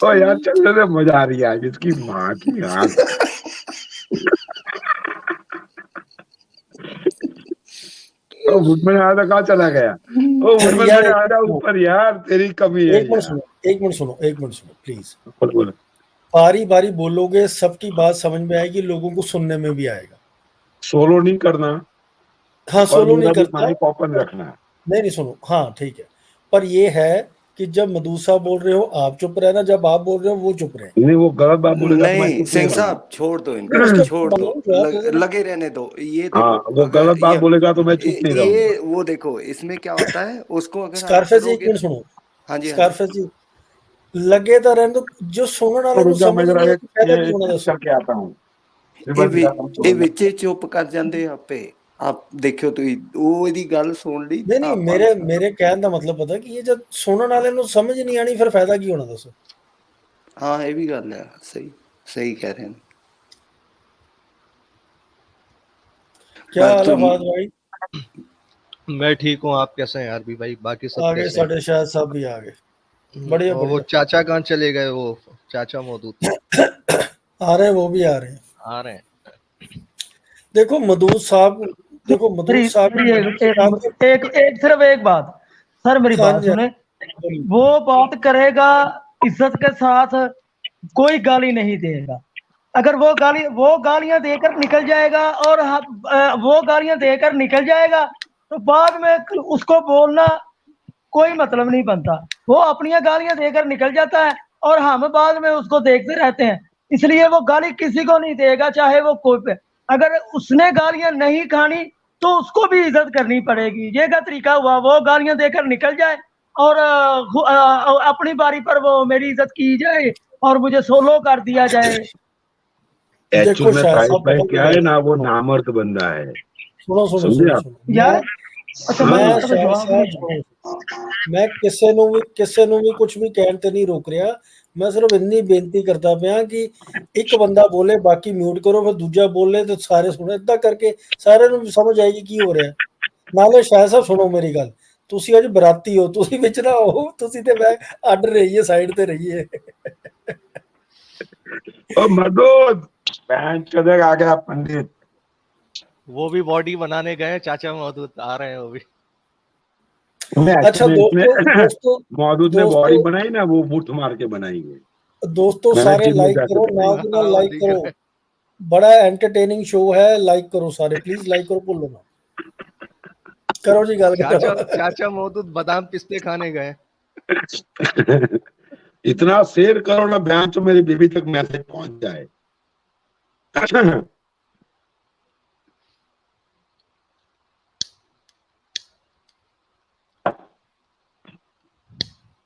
तो यार चलने में मजा आ रही है आज इसकी माँ की यार। ओ मुझमें आधा कहाँ चला गया? ओ मुझमें आधा ऊपर यार, तेरी कमी है। एक मिनट सुनो प्लीज। बारी बारी बोलोगे, सबकी बात समझ में आएगी, लोगों को सुनने में भी आएगा। सोलो नहीं करना। हाँ, सोलो नहीं करता, माइक ओपन रखना है। नहीं सुनो, हाँ ठीक है, पर ये है कि जब मधुसा बोल रहे हो आप चुप रहना, जब आप बोल रहे हो वो चुप रहे। नहीं, वो गलत बात बोलेगा। नहीं सिंह साहब छोड़ दो इनको, छोड़ दो, लगे रहने दो। ये देखो, हाँ, वो गलत बात बोलेगा तो मैं चुप नहीं रहूंगा। ये वो देखो इसमें क्या होता है, उसको अगर स्कारफेस जी एक मिनट सुनो। हाँ जी, स्कारफेस जी लगे तो रहने दो, जो सुनने वाले को समझ नहीं आता फायदा की होना। दसो क्या आता हूं ਇਹ ਵਿੱਚ ਚੁੱਪ ਕਰ ਜਾਂਦੇ ਆਪੇ। आप देखो तो वो ਇਹਦੀ ਗੱਲ ਸੁਣ ਲਈ। नहीं, मेरे कहने का मतलब पता कि ये जब सुनने वाले को समझ नहीं आनी, फिर फायदा की होना। दसो। हाँ, ये भी गल है, सही कह रहे हैं। क्या हाल है फाद भाई? मैं ठीक हूँ, आप कैसे हैं आरबी भाई? बाकी सब आगे साढ़े शायद सब भी आ गए। बढ़िया। वो चाचा कहाँ चले गए? वो चाचा मौजूद आ रहे हैं, वो भी आ रहे हैं। देखो मधुर साहब, एक सिर्फ एक बात, सर मेरी हाँ बात जी, सुने, वो बात करेगा इज्जत के साथ, कोई गाली नहीं देगा। अगर वो गालियां देकर निकल जाएगा और वो गालियां देकर निकल जाएगा तो बाद में उसको बोलना कोई मतलब नहीं बनता। वो अपनी गालियां देकर निकल जाता है और हम बाद में उसको देखते रहते हैं। इसलिए वो गाली किसी को नहीं देगा, चाहे वो कोई पे। अगर उसने गालियां नहीं खानी तो उसको भी इज्जत करनी पड़ेगी। ये क्या तरीका हुआ, वो गालियां देकर निकल जाए और अपनी बारी पर वो मेरी इज्जत की जाए और मुझे सोलो कर दिया जाए। एक्चुअल देखो में शायद भाई साहब भाई पता क्या क्या है ना, वो नामर्द बंदा है, सुनो सुनो समझे सुनो आप? सुनो यार अच्छा मैं मैं तो शायद जवाब साहब नहीं सुनो, मैं ਕਿਸੇ ਨੂੰ ਵੀ ਕੁਝ ਵੀ ਕਹਿਣ ਤੇ ਨਹੀਂ ਰੋਕ ਰਿਹਾ। ਮੈਂ ਸਿਰਫ ਇੰਨੀ ਬੇਨਤੀ ਕਰਦਾ ਪਿਆ ਕਿ ਇੱਕ ਬੰਦਾ ਬੋਲੇ ਬਾਕੀ ਮਿਊਟ ਕਰੋ, ਫਿਰ ਦੂਜਾ ਬੋਲੇ ਤੇ ਸਾਰੇ ਸੁਣੋ। ਏਦਾਂ ਕਰਕੇ ਸਾਰਿਆਂ ਨੂੰ ਸਮਝ ਆਏਗੀ ਕੀ ਹੋ ਰਿਹਾ। ਨਾਲੇ ਸ਼ਾਇਦ ਸਾਹਿਬ ਸੁਣੋ ਮੇਰੀ ਗੱਲ, ਤੁਸੀਂ ਅੱਜ ਬਰਾਤੀ ਹੋ, ਤੁਸੀਂ ਵਿੱਚ ਨਾ ਹੋ, ਤੁਸੀਂ ਤੇ ਮੈਂ ਅੱਡ ਰਹੀਏ, ਸਾਈਡ ਤੇ ਰਹੀਏ। ओ मदोद, बहन चौधरी आ गया पंडित। वो भी बॉडी बनाने गए, चाचा मौजूद आ रहे हैं वो भी। अच्छा दोस्तों मौदूद ने बॉडी दोस्तों बनाई ना, वो मुठ मार के बनाई है। दोस्तों मैंने सारे जिम में लाइक जाके करो, बनाई। नाल दी नाल हाँ, लाइक दिख करो। रहा है। बड़ा एंटरटेनिंग शो है, लाइक करो सारे, प्लीज लाइक करो, भूलो ना। करो जी गल चाचा करो। चाचा मौजूद बादाम पिस्ते खाने गए। इतना शेयर करो ना बहन, तो मेरी बीबी तक मैसेज पहुंच जाए।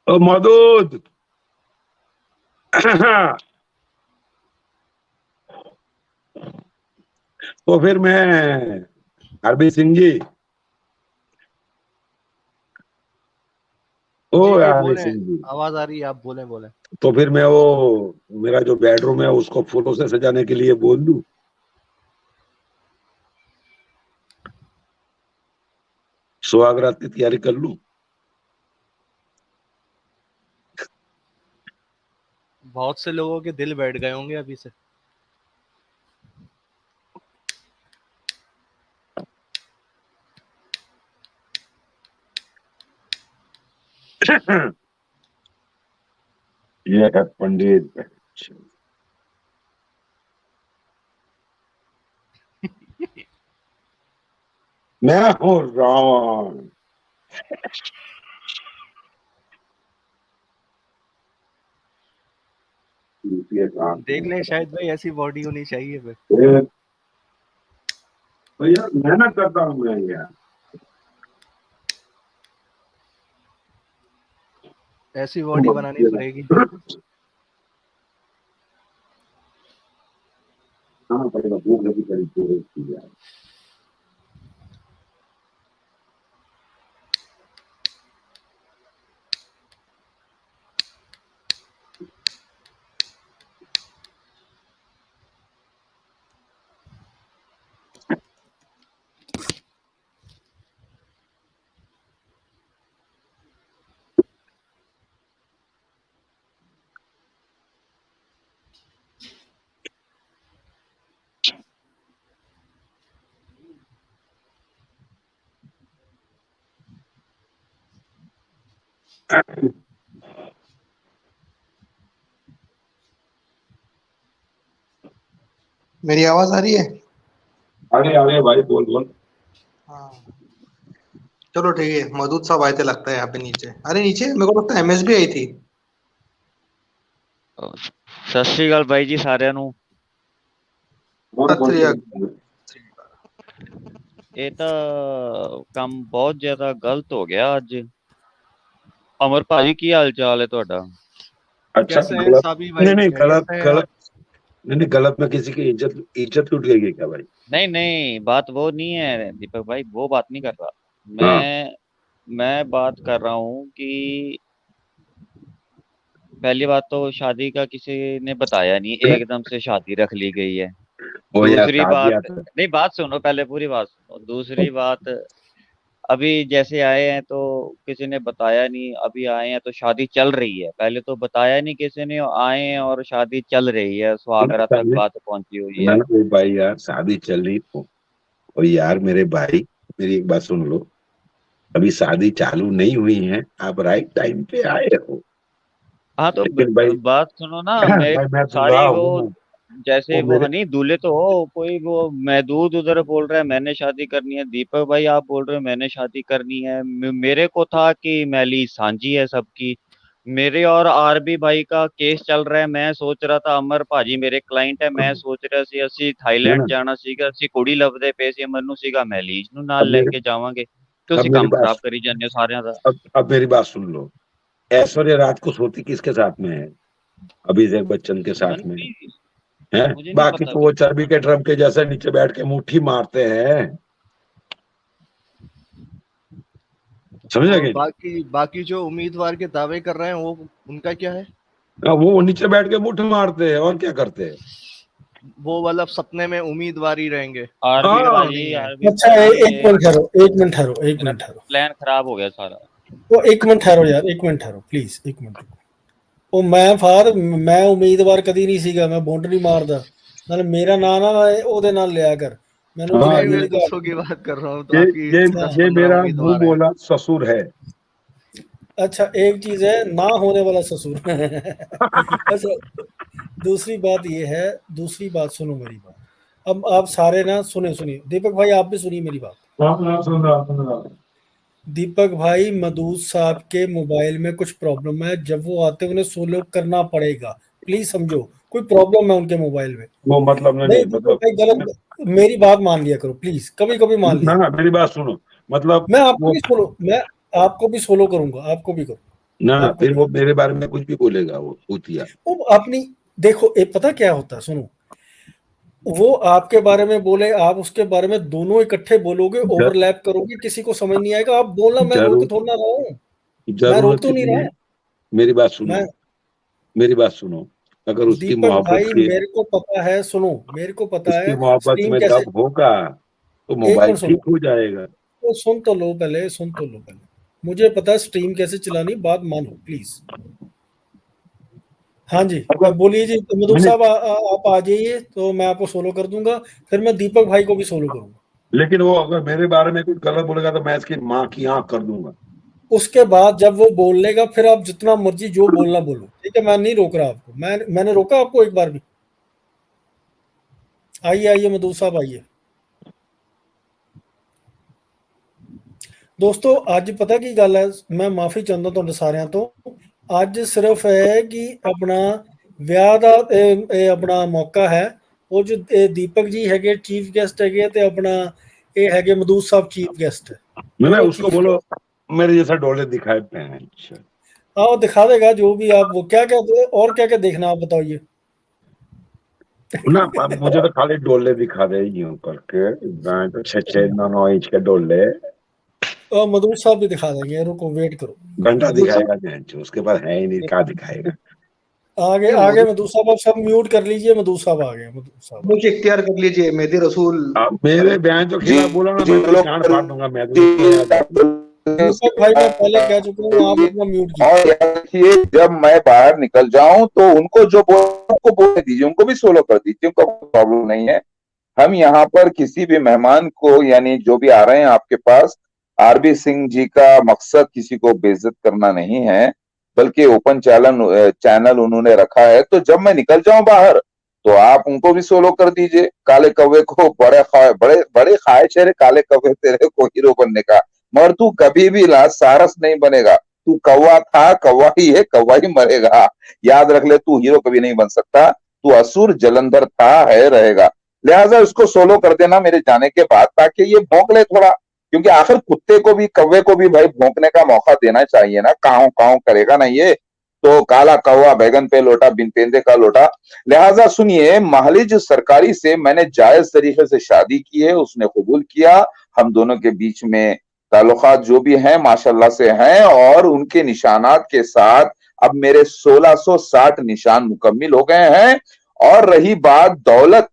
ओ मदूद, तो फिर मैं हरबीर सिंह जी, ओ जी जी हरबीर बोले, सिंह जी, आवाज आ रही है, आप बोले बोले। तो फिर मैं वो मेरा जो बेडरूम है उसको फूलों से सजाने के लिए बोल दूं, सुहागरात की तैयारी कर लूं। बहुत से लोगों के दिल बैठ गए होंगे अभी से। ये है पंडित, मैं हूँ रावण। देख लें शायद भाई, ऐसी बॉडी होनी चाहिए फिर। भैया मेहनत करता हूँ मैं यार। ऐसी बॉडी बनानी पड़ेगी। हाँ पड़ेगा, भूख लगी करीब यार। मेरी आवाज आ रही है? आगे भाई, बोल बोल। हाँ चलो ठीक है। मधुद साहब आए थे लगता है यहाँ पे नीचे। अरे नीचे मेरे को लगता है एमएस भी आई थी। ਸਤਿ ਸ਼੍ਰੀ ਅਕਾਲ ਬਾਈ ਜੀ ਸਾਰਿਆਂ ਨੂੰ। सत श्री अकाल। ਇਹ ਤਾਂ ਕੰਮ ਬਹੁਤ ਜ਼ਿਆਦਾ ਗਲਤ ਹੋ ਗਿਆ ਅੱਜ। ਅਮਰ ਭਾਜੀ ਕੀ ਹਾਲ ਚਾਲ ਹੈ ਤੁਹਾਡਾ? अच्छा कैसे हैं गलत, साबी भाई? नहीं खैरियत से हैं आप? नहीं गलत में किसी की इज्जत टूट गई क्या भाई? नहीं नहीं, बात वो नहीं है दीपक भाई, वो बात नहीं कर रहा हाँ। मैं बात कर रहा हूँ कि पहली बात तो शादी का किसी ने बताया नहीं, एकदम से शादी रख ली गई है। वो यार दूसरी शादी बात, आता है। नहीं बात सुनो, पहले पूरी बात सुनो। दूसरी बात, अभी जैसे आए हैं तो किसी ने बताया नहीं, अभी आए हैं तो शादी चल रही है। पहले तो बताया नहीं किसी ने, आए हैं और शादी चल रही है, सुहागरात तक पहले बात पहुंची हुई ना है। वो भाई यार शादी चल रही तो, और यार मेरे भाई मेरी एक बात सुन लो, अभी शादी चालू नहीं हुई है, आप राइट टाइम पे आए हो। हाँ तो लेकिन भाई बात सुनो ना, मैं भाई मैं बुरा सारी वो हूँ, जैसे वो वो मेरे हनी दूल्हे तो हो, कोई वो महदूद उधर बोल रहा है मैंने शादी करनी है, दीपक भाई आप बोल रहे हो मैंने शादी करनी है, मेरे को था कि मैली सांझी है सबकी, मेरे और आरबी भाई का केस चल रहा है, मैं सोच रहा था अमर भाजी मेरे क्लाइंट है, मैं सोच रहा सी ਅਸੀਂ है थाईलैंड ना। ਜਾਣਾ ਸੀਗਾ, ਅਸੀਂ ਕੁੜੀ ਲੱਭਦੇ ਪਏ ਸੀ, ਮੈਨੂੰ ਸੀਗਾ ਮੈਲੀਜ ਨੂੰ ਨਾਲ अब ਲੈ मेरे ਕੇ ਜਾਵਾਂਗੇ, अब ਤੁਸੀਂ मेरी ਕੰਮ बात ਖਰਾਬ करी ਜਾਂਦੇ हो ਸਾਰਿਆਂ ਦਾ। अब मेरी बात सुन लो। ऐश्वर्या राज को सोती किसके साथ में है? अभिषेक बच्चन के साथ में नहीं है। मुझे नहीं बाकी पता तो अभी। वो चर्बी के ड्रम के जैसे नीचे बैठ के मुट्ठी मारते हैं, समझा और कि नहीं? बाकी बाकी जो उम्मीदवार के दावे कर रहे हैं वो उनका क्या है? वो नीचे बैठ के मुट्ठी मारते हैं और क्या करते हैं। वो मतलब सपने में उम्मीदवार ही रहेंगे, आरबी हाँ नहीं है। आरबी अच्छा एक भाजी मिनट ठहरो, एक मिनट ठहरो, एक मेरा मिनट ठहरो, प्लान खराब हो गया सारा। वो एक मिनट ठहरो यार, एक मिनट ठहरो प्लीज, एक मिनट रुको। ਉਹ ਮੈਂ ਉਮੀਦਵਾਰ ਕਦੀ ਨਹੀਂ ਸੀਗਾ, ਮੈਂ ਬਾਉਂਡਰੀ ਮਾਰਦਾ ਨਾਲ, ਮੇਰਾ ਨਾਂ ਨਾ ਉਹਦੇ ਨਾਲ ਲਿਆ ਕਰ, ਮੈਨੂੰ हाँ, नहीं, ਜਨਾਨੀ मैं ਦੀ दूसरों की ਗੱਲ। बात कर रहा हूँ, तो ये आपकी ये दस ये पंद्रह मेरा मुंह उम्मीदवार हैं। बोला ससुर है। अच्छा एक चीज है ना होने वाला ससुर। अच्छा दूसरी बात ये है, दूसरी बात सुनो मेरी बात, अब आप सारे ना सुने, सुनिए दीपक भाई आप भी सुनिए मेरी बात। सुन रहा। दीपक भाई मदूद साहब के मोबाइल में कुछ प्रॉब्लम है, जब वो आते हैं उन्हें सोलो करना पड़ेगा, प्लीज समझो, कोई प्रॉब्लम है उनके मोबाइल में। वो मतलब नहीं नहीं, दीपक मतलब भाई गलत, मेरी बात मान लिया करो प्लीज, कभी कभी मान लिया ना करो। ना, मेरी बात सुनो। मतलब मैं आपको वो भी सोलो, मैं आपको भी सोलो करूंगा, आपको भी ना करूंगा, ना, आपको फिर भी। वो मेरे बारे में कुछ भी बोलेगा, वो भूतिया। वो अपनी, देखो एक पता क्या होता है, सुनो, वो आपके बारे में बोले, आप उसके बारे में, दोनों इकट्ठे बोलोगे, ज- ओवरलैप करोगे, किसी को समझ नहीं आएगा। आप बोलना, मैं रोक जरूर थोड़ा ना रहा हूँ, मैं रोक जरूरत तो नहीं कितनी है। रहा। मेरी बात सुनो, मैं मेरी बात सुनो। अगर उसकी दीपक मोहब्बत भाई की मेरे को पता है, सुनो मेरे को पता उसकी है मोहब्बत स्ट्रीम में कैसे। दब होगा तो एक मोबाइल मिनट सुनो, ठीक हो जाएगा। तो सुन तो लो पहले, सुन तो लो पहले, मुझे पता है स्ट्रीम कैसे चलानी, बात मानो प्लीज। हाँ जी, मतलब बोलिए जी मधुक मैंने, साहब, आप आ जाइए तो मैं आपको सोलो कर दूंगा, फिर मैं दीपक भाई को भी सोलो करूंगा। लेकिन वो अगर मेरे बारे में कुछ गलत बोलेगा तो मैं इसकी माँ की आंख कर दूंगा। उसके बाद जब वो बोल लेगा, फिर आप जितना मर्जी जो बोलना बोलो, ठीक है, मैं नहीं रोक रहा आपको, मैंने रोका आपको एक बार भी? आइए आइए मधुक साहब आइए। दोस्तों ਅੱਜ ਪਤਾ ਕੀ ਗੱਲ ਹੈ, ਮੈਂ ਮਾਫੀ ਚਾਹੁੰਦਾ ਤੁਹਾਡੇ ਸਾਰਿਆਂ ਤੋਂ, ਅੱਜ ਸਿਰਫ ਹੈ ਕਿ ਆਪਣਾ ਵਿਆਹ ਦਾ ਇਹ ਆਪਣਾ ਮੌਕਾ ਹੈ, ਉਹ ਜੋ ਦੀਪਕ ਜੀ ਹੈਗੇ ਚੀਫ ਗੈਸਟ ਹੈਗੇ, ਤੇ ਆਪਣਾ ਇਹ ਹੈਗੇ ਮਦੂਦ ਸਾਹਿਬ ਚੀਫ ਗੈਸਟ ਹੈ, मैंने दोनों उसको चीफ बोलो गेस्ट। मेरे जैसा डोले दिखाए पहन। हाँ वो दिखा देगा जो भी, आप वो क्या क्या और क्या क्या देखना आप बताइए। ना अब मुझे तो खाली डोले दिखा दे यूं करके, तो 6-6 9 9 इंच के डोले। मदूद साहब भी दिखा देंगे, रुको वेट करो। घंटा मदूद साहब दिखाएगा बेंच, उसके पास है ही नहीं, क्या दिखाएगा। आगे ये आगे, मधु मदूद साहब आप सब म्यूट कर लीजिए, मदूद साहब आ गए, मदूद साहब आ मुझे इख्तियार कर लीजिए, मेहदी रसूल। अब मेरे बहन के जी खिलाफ बोला ना, जी मैं तेरी लोग गांड फाड़ दूंगा, मैं तो इतना याद है। गए। दीपक भाई मैं पहले कह चुका हूँ, आप अपना म्यूट कीजिए। और याद रखिए जब मैं बाहर निकल जाऊं तो उनको जो उनको बोलने दीजिए, उनको भी सोलो कर दीजिए, उनको प्रॉब्लम नहीं है। हम यहाँ पर किसी भी मेहमान को, यानी जो भी आ रहे हैं आपके पास, आरबी सिंह जी का मकसद किसी को बेइज्जत करना नहीं है, बल्कि ओपन चैनल उन्होंने रखा है। तो जब मैं निकल जाऊं बाहर तो आप उनको भी सोलो कर दीजिए। काले कौवे को बड़े बड़े ख्वाहिश है काले कौवे तेरे को हीरो बनने का, मगर तू कभी भी सारस नहीं बनेगा। तू कौवा था, कौवा ही है, कौवा ही मरेगा। याद रख ले, तू हीरो कभी नहीं बन सकता। तू असुर जलंधर था, है, रहेगा। लिहाजा उसको सोलो कर देना मेरे जाने के बाद, ताकि ये भौंक ले थोड़ा, क्योंकि आखिर कुत्ते को भी, कौवे को भी भाई भौंकने का मौका देना चाहिए ना। काऊ काऊ करेगा ना ये तो, काला कौवा बैगन पे लोटा, बिन पेंदे का लोटा। लिहाजा सुनिए, महलिज सरकारी से मैंने जायज तरीके से शादी की है, उसने कबूल किया। हम दोनों के बीच में ताल्लुकात जो भी हैं माशाल्लाह से हैं, और उनके निशानात के साथ अब मेरे 1660 निशान मुकम्मिल हो गए हैं। और रही बात दौलत,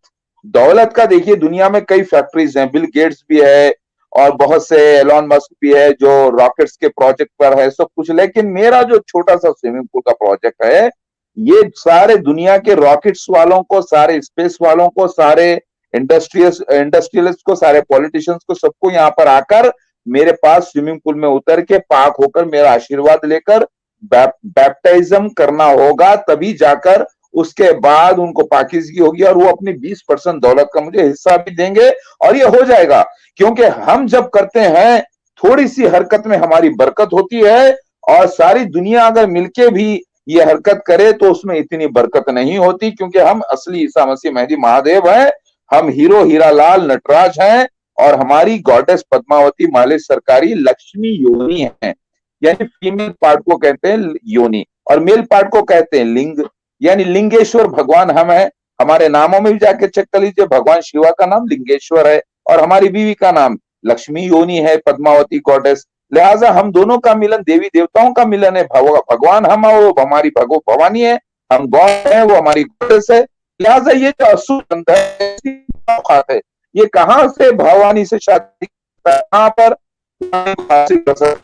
दौलत का देखिए, दुनिया में कई फैक्ट्रीज हैं, बिल गेट्स भी है और बहुत से एलॉन मस्क भी है जो रॉकेट्स के प्रोजेक्ट पर है, सब कुछ। लेकिन मेरा जो छोटा सा स्विमिंग पूल का प्रोजेक्ट है, ये सारे दुनिया के रॉकेट्स वालों को, सारे स्पेस वालों को, सारे इंडस्ट्रियलिस्ट को, सारे पॉलिटिशियंस को, सबको यहाँ पर आकर मेरे पास स्विमिंग पूल में उतर के पाक होकर मेरा आशीर्वाद लेकर बैप्टाइज्म करना होगा, तभी जाकर उसके बाद उनको पाकीज़गी होगी और वो अपनी 20% दौलत का मुझे हिस्सा भी देंगे और ये हो जाएगा। क्योंकि हम जब करते हैं थोड़ी सी हरकत में हमारी बरकत होती है, और सारी दुनिया अगर मिलके भी ये हरकत करे तो उसमें इतनी बरकत नहीं होती, क्योंकि हम असली ईसा मसीह मेहदी महादेव हैं, हम हीरो हीरालाल नटराज हैं, और हमारी गॉडेस पद्मावती मालिश सरकारी लक्ष्मी योनि है। यानी फीमेल पार्ट को कहते हैं योनि और मेल पार्ट को कहते हैं लिंग, यानी लिंगेश्वर भगवान हम हैं। हमारे नामों में भी जाके चेक कर लीजिए, भगवान शिवा का नाम लिंगेश्वर है और हमारी बीवी का नाम लक्ष्मी योनि है, पद्मावती गॉडेस। लिहाजा हम दोनों का मिलन देवी देवताओं का मिलन है। भगवान हम है, वो हमारी भवानी है, हम गॉड है, वो हमारी गॉडेस है। लिहाजा ये जो असुर है, ये कहां से भवानी से शादी कहां पर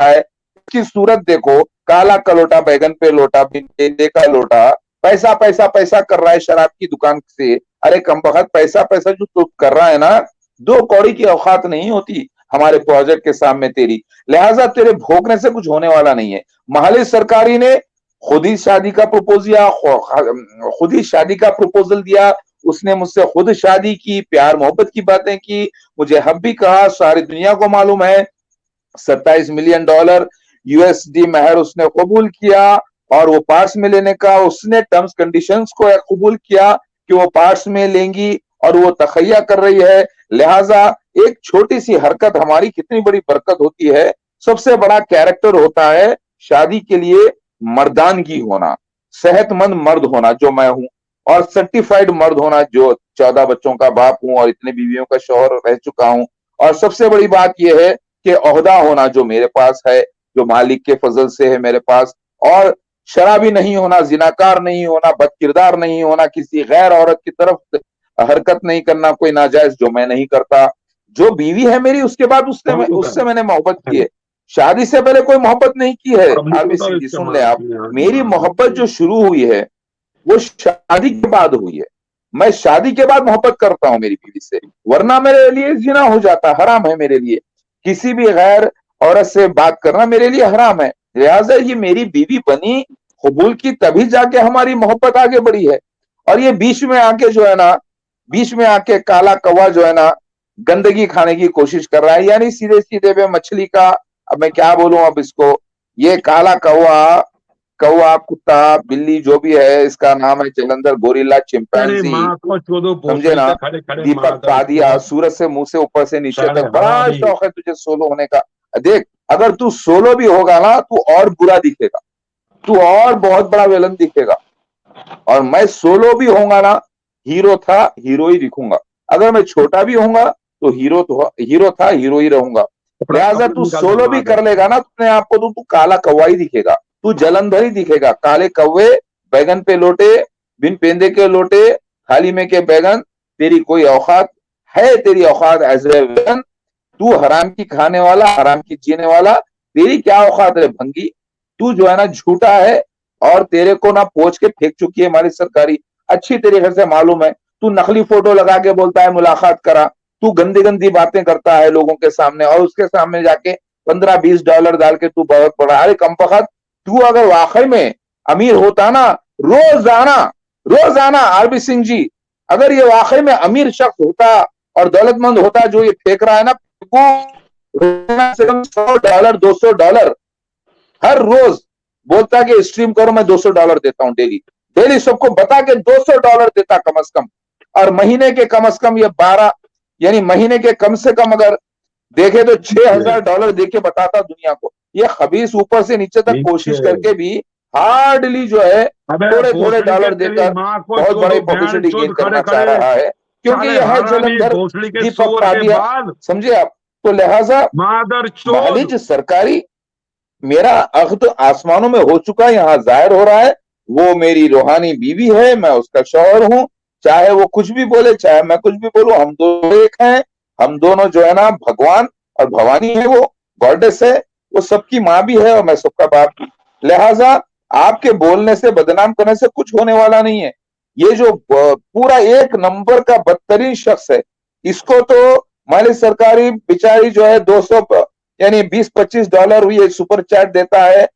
है। की सूरत देखो, काला कलोटा बैगन पे लोटा, बिन का लोटा, पैसा पैसा पैसा कर रहा है शराब की दुकान से। अरे कम वक्त पैसा पैसा जो तू कर रहा है ना, 2 कौड़ी की औकात नहीं होती हमारे प्रोजेक्ट के सामने तेरी। लिहाजा तेरे भोगने से कुछ होने वाला नहीं है। मालिश सरकारी ने खुद ही शादी का प्रपोजल दिया, उसने मुझसे खुद शादी की, प्यार मोहब्बत की बातें की, मुझे हब भी कहा, सारी दुनिया को मालूम है। $27 मिलियन यूएसडी महर उसने कबूल किया और वो पार्ट्स में लेने का उसने टर्म्स कंडीशंस को कबूल किया कि वो पार्ट्स में लेंगी और वो तखैया कर रही है। लिहाजा एक छोटी सी हरकत हमारी कितनी बड़ी बरकत होती है। सबसे बड़ा कैरेक्टर होता है शादी के लिए मर्दानगी होना, सेहतमंद मर्द होना जो मैं हूं, और सर्टिफाइड मर्द होना जो 14 बच्चों का बाप हूं और इतने बीवियों का शौहर रह चुका हूं। और सबसे बड़ी बात यह है कि ओहदा होना जो मेरे पास है, जो मालिक के फजल से है मेरे पास, और शराबी नहीं होना, जिनाकार नहीं होना, बदकिरदार नहीं होना, किसी गैर औरत की तरफ हरकत नहीं करना, कोई नाजायज जो मैं नहीं करता। जो बीवी है मेरी, उसके बाद उससे मैंने मोहब्बत की है, शादी से पहले कोई मोहब्बत नहीं की है। आरबी सिंह जी सुन ले आप, मेरी मोहब्बत जो शुरू हुई है वो शादी के बाद हुई है। मैं शादी के बाद मोहब्बत करता हूं मेरी बीवी से, वरना मेरे लिए जिना हो जाता, हराम है मेरे लिए। किसी भी गैर औरत से बात करना मेरे लिए हराम है। लिहाजा ये मेरी बीवी बनी, कबूल की, तभी जाके हमारी मोहब्बत आगे बढ़ी है। और ये बीच में आके जो है ना, बीच में आके काला कौवा जो है ना, गंदगी खाने की कोशिश कर रहा है। यानी सीधे सीधे पे मछली का, अब मैं क्या बोलूं अब इसको, ये काला कौवा, कुत्ता, बिल्ली जो भी है, इसका नाम है जलंधर गोरिल्ला चिंपैंजी, समझे ना, दीपक पादिया, सूरज से मुंह से ऊपर से नीचे तक बड़ा शौक है तुझे सोलो होने का। देख, अगर तू सोलो भी होगा ना, तू और बुरा दिखेगा, तू और बहुत बड़ा विलन दिखेगा। और मैं सोलो भी होऊंगा ना, हीरो था, हीरो ही दिखूंगा। अगर मैं छोटा भी होऊंगा तो हीरो था, हीरो ही रहूंगा। लिहाजा तू सोलो भी कर लेगा ना, अपने आप को तू काला कौवा ही दिखेगा, तू जलंधर ही दिखेगा। काले कौवे, बैगन पे लोटे, बिन पेंदे के लोटे, थाली में के बैगन, तेरी कोई औकात है? तेरी औकात एज ए विलन? तू हराम की खाने वाला, हराम की जीने वाला, तेरी क्या औकात है भंगी? तू जो है ना झूठा है, और तेरे को ना पोंछ के फेंक चुकी है हमारी सरकारी, अच्छी तरीके से मालूम है। तू नकली फोटो लगा के बोलता है मुलाकात करा, तू गंदी गंदी बातें करता है लोगों के सामने, और उसके सामने जाके $15-20 डाल के तू बहुत बड़ा। अरे कमबख्त, तू अगर वाकई में अमीर होता ना, रोजाना आरबी सिंह जी, अगर ये वाकई में अमीर शख्स होता और दौलतमंद होता जो ये फेंक रहा है ना, $100 $200 हर रोज बोलता कि स्ट्रीम करो, मैं $200 देता हूं डेली सबको बता के $200 देता कम से कम। और महीने के कम से कम ये 12, यानी महीने के कम से कम अगर देखे तो $6000 दे के बताता दुनिया को। ये खबीस ऊपर से नीचे तक कोशिश करके भी हार्डली जो है थोड़े थोड़े डॉलर देकर बहुत बड़ी पब्लिसिटी गेन करना चाह रहा है, क्योंकि यह है जलंधर दीपक पादिया, समझे आप। तो लिहाजा मालिज सरकारी, मेरा अख्द आसमानों में हो चुका, यहाँ जाहिर हो रहा है। वो मेरी रूहानी बीवी है, मैं उसका शौहर हूं, चाहे वो कुछ भी बोले, चाहे मैं कुछ भी बोलूं, हम दोनों एक हैं। हम दोनों जो है ना, भगवान और भवानी है, वो गॉडेस है, वो सबकी माँ भी है और मैं सबका बाप भी। लिहाजा आपके बोलने से, बदनाम करने से कुछ होने वाला नहीं है। ये जो पूरा 1 नंबर का बदतरीन शख्स है, इसको तो मालिक सरकारी बेचारी जो है यानी $20-25 ये सुपर चैट देता है,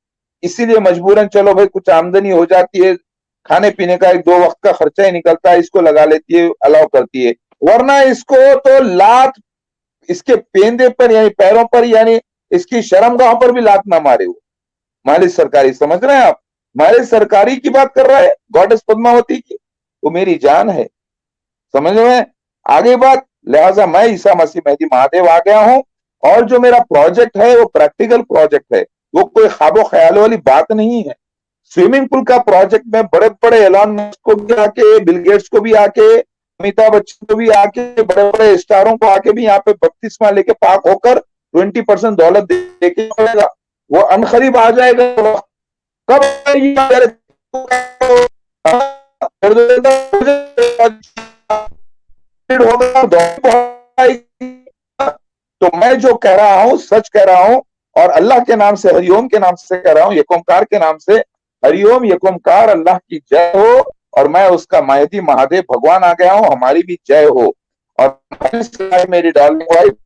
इसीलिए मजबूरन चलो भाई कुछ आमदनी हो जाती है, खाने पीने का 1-2 वक्त का खर्चा ही निकलता है, इसको लगा लेती है, अलाउ करती है। वरना इसको तो लात इसके पेंदे पर यानी पैरों पर यानी इसकी शर्मगाह पर भी लात ना मारे वो मालिक सरकारी। समझ रहे हैं आप? मालिक सरकारी की बात कर रहा है, गॉडेस पद्मावती की, वो मेरी जान है। समझ में आगे बात। लिहाजा मैं ईसा मसीह मेहदी महादेव आ गया हूं, और जो मेरा प्रोजेक्ट है वो प्रैक्टिकल प्रोजेक्ट है, वो कोई ख्वाबो ख्याल वाली बात नहीं है। स्विमिंग पूल का प्रोजेक्ट में बड़े बड़े एलन मस्क को भी आके, बिल गेट्स को भी आके, अमिताभ बच्चन को भी आके, बड़े बड़े स्टारों को आके भी यहाँ पे बपतिस्मा लेके पाक होकर 20% दौलत दे के पड़ेगा, वो अनखरीब आ जाएगा। कब तो मैं जो कह रहा हूं सच कह रहा हूं, और अल्लाह के नाम से, हरिओम के नाम से कह रहा हूं, यकोमकार के नाम से, हरिओम यकोमकार, अल्लाह की जय हो। और मैं उसका मेहदी महादेव भगवान आ गया हूं, हमारी भी जय हो। और मेरी डार्लिंग वाइफ,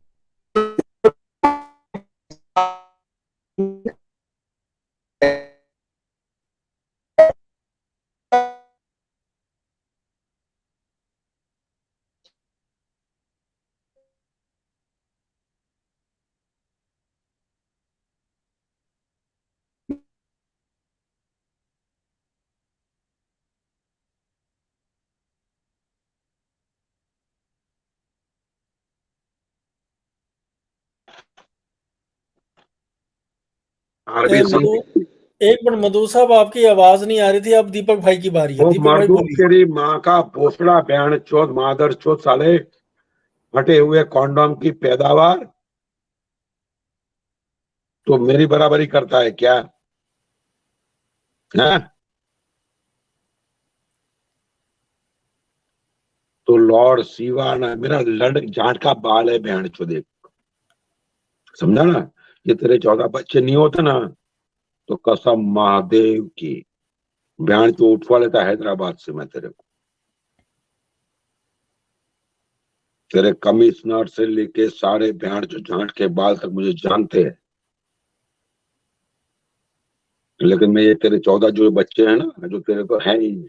एक मिनट मधु साहब, आपकी आवाज नहीं आ रही थी, अब दीपक भाई की बारी है। दीपक भाई बोलिए। तेरी माँ का भोसड़ा, बहन चोद, मादर चोद, साले फटे हुए कॉन्डोम की पैदावार तो मेरी बराबरी करता है क्या? है? तो लॉर्ड शिवा ना मेरा लड़ जाट का बाल है, बहन चोद, देख, समझा ना? ये तेरे 14 बच्चे नहीं होते ना, तो कसम महादेव की बहन तो उठवा लेता हैदराबाद से मैं तेरे को। तेरे कमिश्नर से लेके सारे बहन जो जाट के बाल तक मुझे जानते हैं, लेकिन मैं ये तेरे 14 जो बच्चे हैं ना, जो तेरे को है ही नहीं,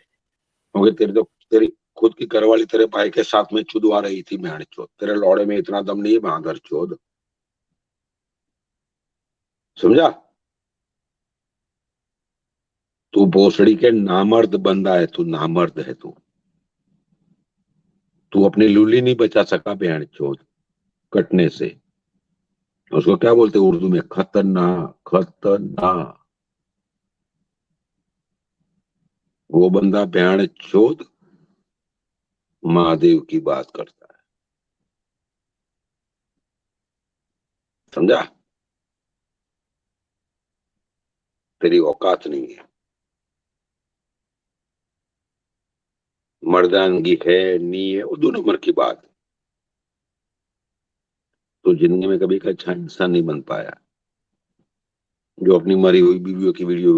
क्योंकि तेरे तो तेरी खुद की घरवाली तेरे भाई के साथ में चुदवा रही थी, बहन चोद। तेरे लौड़े में इतना दम नहीं है, बहादुर चोद, समझा? तू भोसड़ी के नामर्द बंदा है, तू नामर्द है। तू अपनी लूली नहीं बचा सका, बहन चोद, कटने से। उसको क्या बोलते उर्दू में? खतरनाक, खतरनाक। वो बंदा बहन चोद महादेव की बात करता है, समझा? तेरी औकात नहीं है, मर्दानगी है नहीं है वो 2 नंबर की बात। तो जिंदगी में कभी का अच्छा इंसान नहीं बन पाया, जो अपनी मरी हुई बीवियों की वीडियो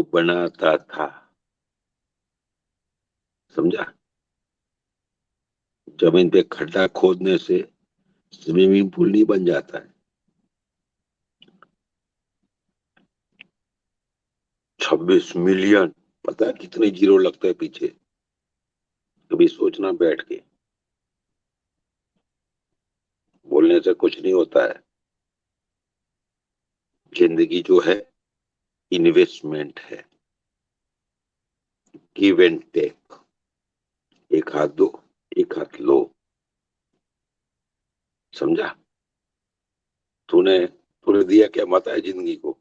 बनाता था, समझा? जमीन पे खड्डा खोदने से स्विमिंग पूल नहीं बन जाता है। 26 मिलियन, पता है कितने जीरो लगता है पीछे? कभी सोचना बैठ के। बोलने से कुछ नहीं होता है। जिंदगी जो है इन्वेस्टमेंट है, गिव एंड टेक। एक हाथ दो, एक हाथ लो, समझा? तूने तूने दिया क्या मत है जिंदगी को?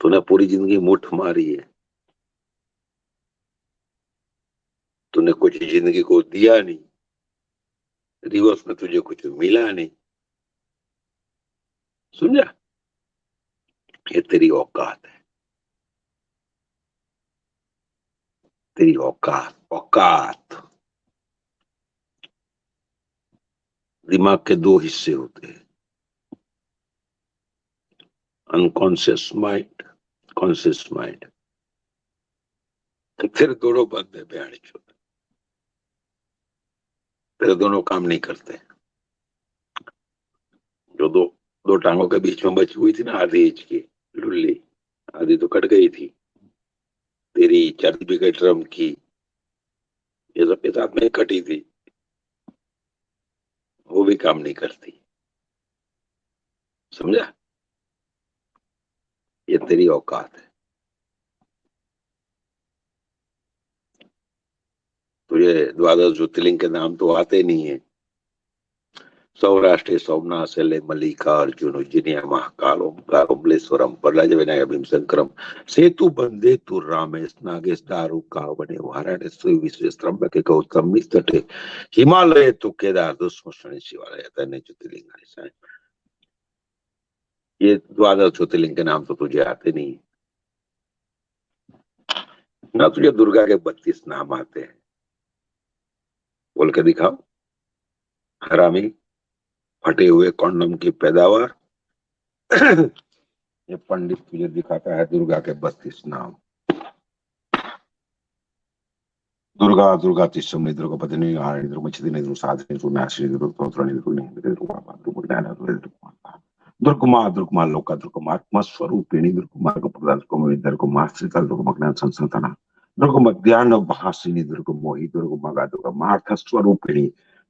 तूने पूरी जिंदगी मुठ मारी है, तूने कुछ जिंदगी को दिया नहीं, रिवर्स में तुझे कुछ मिला नहीं, समझा? ये तेरी औकात है, तेरी औकात। औकात दिमाग के 2 हिस्से होते हैं, अनकॉन्शियस माइंड, कॉन्शियस माइंड। फिर दोनों बंद है, बहन चोद। तेरे दोनों काम नहीं करते। जो दो टांगों के बीच में बची हुई थी ना आधी इंच की लुल्ली, आधी तो कट गई थी। तेरी 40 बीघे ड्रम की ये सब के साथ में कटी थी, वो भी काम नहीं करती। समझा? ये तेरी औकात है। तुझे द्वादश ज्योतिर्लिंग के नाम तो आते नहीं है। सौराष्ट्र सोमनाथ सेले मल्लिकार्जुन उज्जैनिया महाकाल ओंकार ओमलेश्वरम प्रहलाद विनायक भीमशंकरम सेतु बंदे तु रामेश नागेश दारु कावने वाराणसी विश्वेश्वरम के गौतम तटे हिमालय तो केदार दुष्मशनि शिवालय तने ज्योतिर्लिंग है। ये द्वादश ज्योतिर्लिंग के नाम तो तुझे आते नहीं ना। तुझे दुर्गा के 32 नाम आते हैं, बोल के दिखाओ। हरामी, फटे हुए कॉन्डम की पैदावार। ये पंडित तुझे दिखाता है दुर्गा के 32 नाम। दुर्गा दुर्गा तिष्ठमि दुर्गा पत्नी हारिणी दुर्गा चितिनी दुर्गा साधिनी दुर्गा नाशिनी दुर्गा स्तोत्रणी दुर्गा दुर्गमा दुर्गमा लोका दुर्गमा आत्मा स्वरूपिणी दुर्गमा प्रदान दुर्गमा दुर्गमा श्रीता दुर्गमा ज्ञान संसंतना दुर्गमा ध्यान भासिनी दुर्गमा मोहि दुर्गमा गा दुर्गमा अर्थ स्वरूपिणी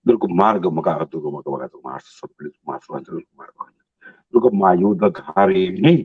दुर्गमा मार्ग मगा दुर्गमा मगा दुर्गमा अर्थ स्वरूपिणी दुर्गमा दुर्गमा युद्ध धारिणी